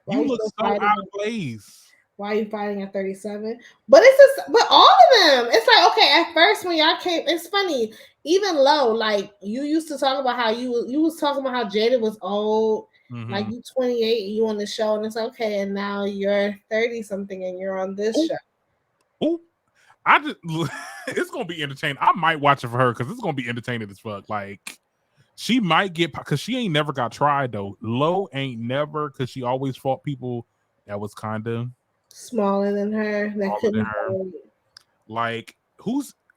[SPEAKER 2] You look so out of place.
[SPEAKER 1] Why are you fighting at 37? But but all of them. It's like, okay, at first when y'all came, it's funny. Even Low, like you used to talk about how you was talking about how Jada was old. Mm-hmm. Like you 28, you on the show, and it's okay, and now you're 30 something, and you're on this show.
[SPEAKER 2] Oh, it's gonna be entertaining. I might watch it for her because it's gonna be entertaining as fuck. Like she might get because she ain't never got tried though. Low ain't never because she always fought people that was kind of
[SPEAKER 1] smaller than her. That couldn't.
[SPEAKER 2] Like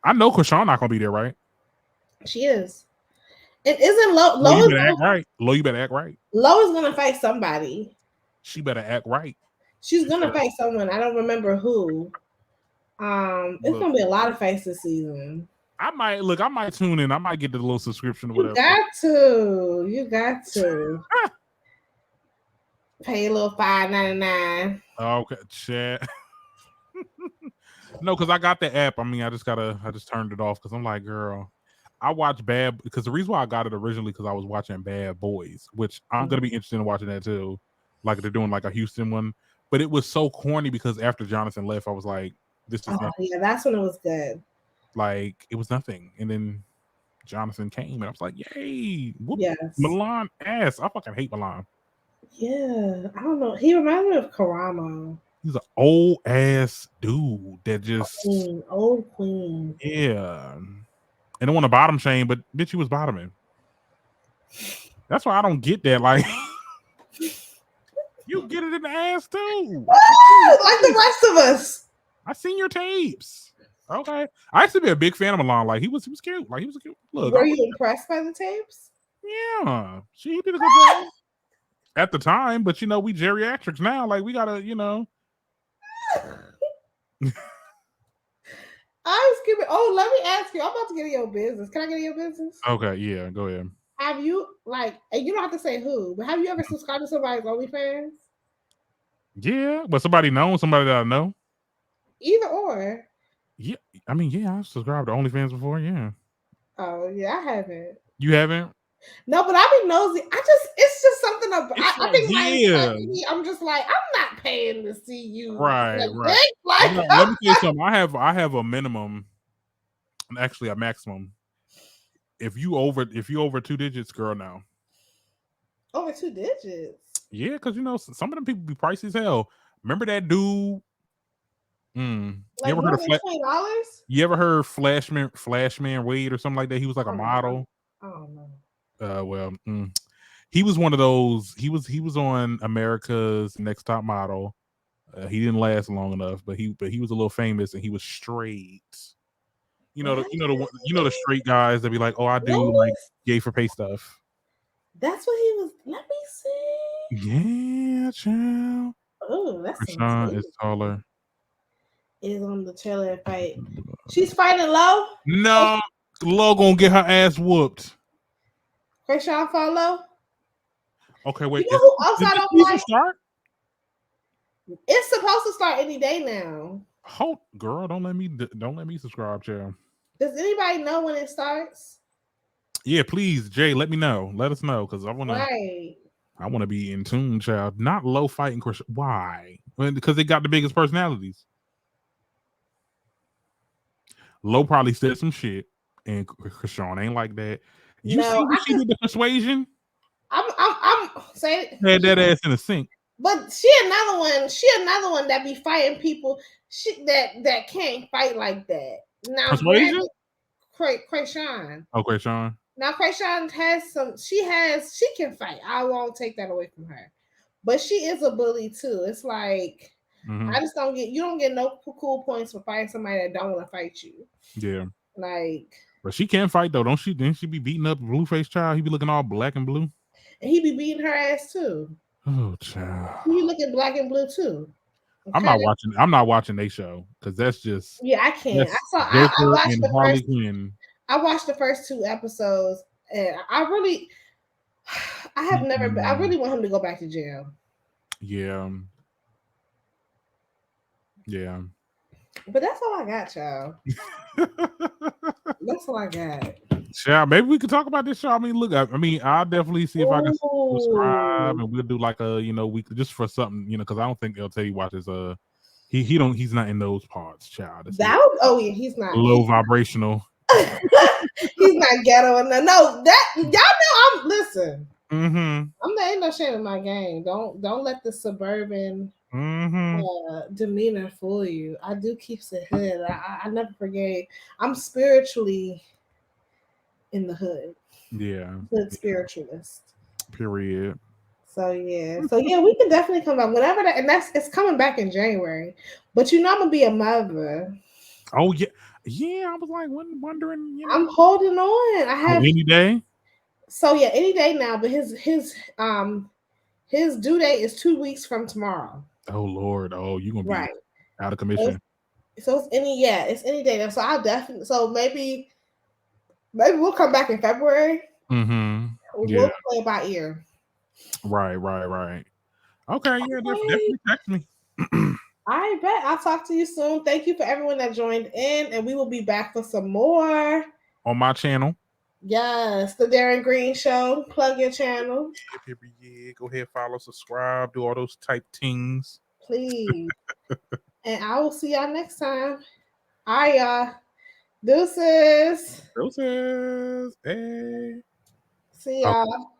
[SPEAKER 2] I know Krishan not gonna be there, right?
[SPEAKER 1] She is. It isn't Low.
[SPEAKER 2] Low, you better act right. Low, you better act right.
[SPEAKER 1] Low is gonna fight somebody.
[SPEAKER 2] She better act right.
[SPEAKER 1] She's gonna fight someone. I don't remember who. It's gonna be a lot of fights this season.
[SPEAKER 2] I might tune in. I might get the little subscription or whatever.
[SPEAKER 1] You got to. Pay a little $5.99.
[SPEAKER 2] Okay, chat. No, because I got the app. I mean, I just turned it off because I'm like, girl, I watch Bad because the reason why I got it originally because I was watching Bad Boys, which I'm gonna be interested in watching that too. Like they're doing like a Houston one, but it was so corny because after Jonathan left, I was like, this is nothing.
[SPEAKER 1] Yeah, that's when it was good.
[SPEAKER 2] Like it was nothing, and then Jonathan came, and I was like, yay! Whoop, yes, Milan ass. I fucking hate Milan.
[SPEAKER 1] Yeah, I don't know. He reminds me of Karamo.
[SPEAKER 2] He's an old ass dude that just
[SPEAKER 1] old queen.
[SPEAKER 2] Yeah. And don't want to bottom shame, but bitch, he was bottoming. That's why I don't get that. Like, you get it in the ass too.
[SPEAKER 1] Like the rest of us.
[SPEAKER 2] I seen your tapes. Okay. I used to be a big fan of Milan. Like, he was cute. Like, he was a cute look.
[SPEAKER 1] Were you impressed by the tapes?
[SPEAKER 2] Yeah. She did a good job at the time, but you know, we geriatrics now. Like, we gotta, you know.
[SPEAKER 1] I was giving. Oh, let me ask you. I'm about to get in your business. Can I get in your business?
[SPEAKER 2] Okay, yeah, go ahead.
[SPEAKER 1] Have you and you don't have to say who, but have you ever subscribed to somebody's OnlyFans?
[SPEAKER 2] Yeah, but somebody that I know.
[SPEAKER 1] Either or.
[SPEAKER 2] Yeah, I mean, yeah, I've subscribed to OnlyFans before. Yeah.
[SPEAKER 1] Oh yeah, I haven't.
[SPEAKER 2] You haven't?
[SPEAKER 1] No, but I've been nosy. It's just something about. I think
[SPEAKER 2] yeah.
[SPEAKER 1] I'm just like, I'm not paying to see you.
[SPEAKER 2] Right.
[SPEAKER 1] Like,
[SPEAKER 2] let me tell you something. I have a minimum, actually a maximum. If you over 2 digits, girl, now.
[SPEAKER 1] Over 2 digits.
[SPEAKER 2] Yeah, because you know some of them people be pricey as hell. Remember that dude?
[SPEAKER 1] Like, you ever heard of $20?
[SPEAKER 2] You ever heard Flashman Wade or something like that? He was like a model.
[SPEAKER 1] I don't know.
[SPEAKER 2] Well, he was one of those. He was on America's Next Top Model. He didn't last long enough, but he was a little famous, and he was straight. You know the straight guys that be like, oh, I do like gay for pay stuff.
[SPEAKER 1] That's what he was. Let me see.
[SPEAKER 2] Yeah, child.
[SPEAKER 1] Oh, that's
[SPEAKER 2] Krishan is taller.
[SPEAKER 1] Is on the trailer fight. She's fighting Low.
[SPEAKER 2] No, Low gonna get her ass whooped.
[SPEAKER 1] Krishan fought Low.
[SPEAKER 2] Okay, wait.
[SPEAKER 1] You know who else I don't like?
[SPEAKER 2] Start?
[SPEAKER 1] It's supposed to start any day now.
[SPEAKER 2] Hold, girl, don't let me subscribe, child.
[SPEAKER 1] Does anybody know when it starts?
[SPEAKER 2] Yeah, please, Jay, let me know. Let us know, because I want to be in tune, child. Not Low fighting Krishan. Why? Because they got the biggest personalities. Low probably said some shit, and Krishan ain't like that. You see what she did to Persuasion?
[SPEAKER 1] I'm saying
[SPEAKER 2] had that ass in the sink.
[SPEAKER 1] But she another one that be fighting people. That can't fight like that. Now,
[SPEAKER 2] Persuasion?
[SPEAKER 1] Krishan.
[SPEAKER 2] Oh, Krishan.
[SPEAKER 1] Now, Krishan has some. She can fight. I won't take that away from her. But she is a bully too. It's like I just don't get. You don't get no cool points for fighting somebody that don't want to fight you.
[SPEAKER 2] Yeah.
[SPEAKER 1] Like.
[SPEAKER 2] But she can fight though, don't she? Didn't she be beating up Blueface child? He be looking all black and blue.
[SPEAKER 1] And he be beating her ass too.
[SPEAKER 2] Oh, child.
[SPEAKER 1] He looking black and blue too.
[SPEAKER 2] Okay? I'm not watching they show because that's just
[SPEAKER 1] I can't. I watched the first 2 episodes, and I really want him to go back to jail.
[SPEAKER 2] Yeah.
[SPEAKER 1] But that's all I got, y'all. That's all I got.
[SPEAKER 2] Yeah, maybe we could talk about this show. I mean, look, I'll definitely see if I can subscribe, and we'll do like a, weekly just for something, because I don't think LT watches. He's not in those parts, child.
[SPEAKER 1] He's not
[SPEAKER 2] low vibrational.
[SPEAKER 1] He's not ghetto enough. No, that y'all know. Listen.
[SPEAKER 2] Mm-hmm.
[SPEAKER 1] Ain't no shame in my game. Don't let the suburban demeanor fool you. I do keep the hood. I never forget. I'm spiritually in the hood.
[SPEAKER 2] Yeah.
[SPEAKER 1] Hood spiritualist.
[SPEAKER 2] Period.
[SPEAKER 1] So we can definitely come back whenever that, and it's coming back in January. But I'm gonna be a mother.
[SPEAKER 2] Oh yeah. I was like wondering.
[SPEAKER 1] I'm holding on. I have
[SPEAKER 2] any day.
[SPEAKER 1] So any day now. But his due date is 2 weeks from tomorrow.
[SPEAKER 2] Oh Lord. Oh, you gonna be out of commission.
[SPEAKER 1] So it's any day now. So I'll definitely. So maybe we'll come back in February.
[SPEAKER 2] Mm-hmm.
[SPEAKER 1] We'll play it by ear.
[SPEAKER 2] Right. Okay, yeah, definitely text me.
[SPEAKER 1] I bet. I'll talk to you soon. Thank you for everyone that joined in, and we will be back for some more
[SPEAKER 2] on my channel.
[SPEAKER 1] Yes, the Darren Green Show. Plug your channel.
[SPEAKER 2] Yeah, go ahead, follow, subscribe, do all those type things.
[SPEAKER 1] Please. And I will see y'all next time. All right, y'all. Deuces.
[SPEAKER 2] Hey.
[SPEAKER 1] See y'all.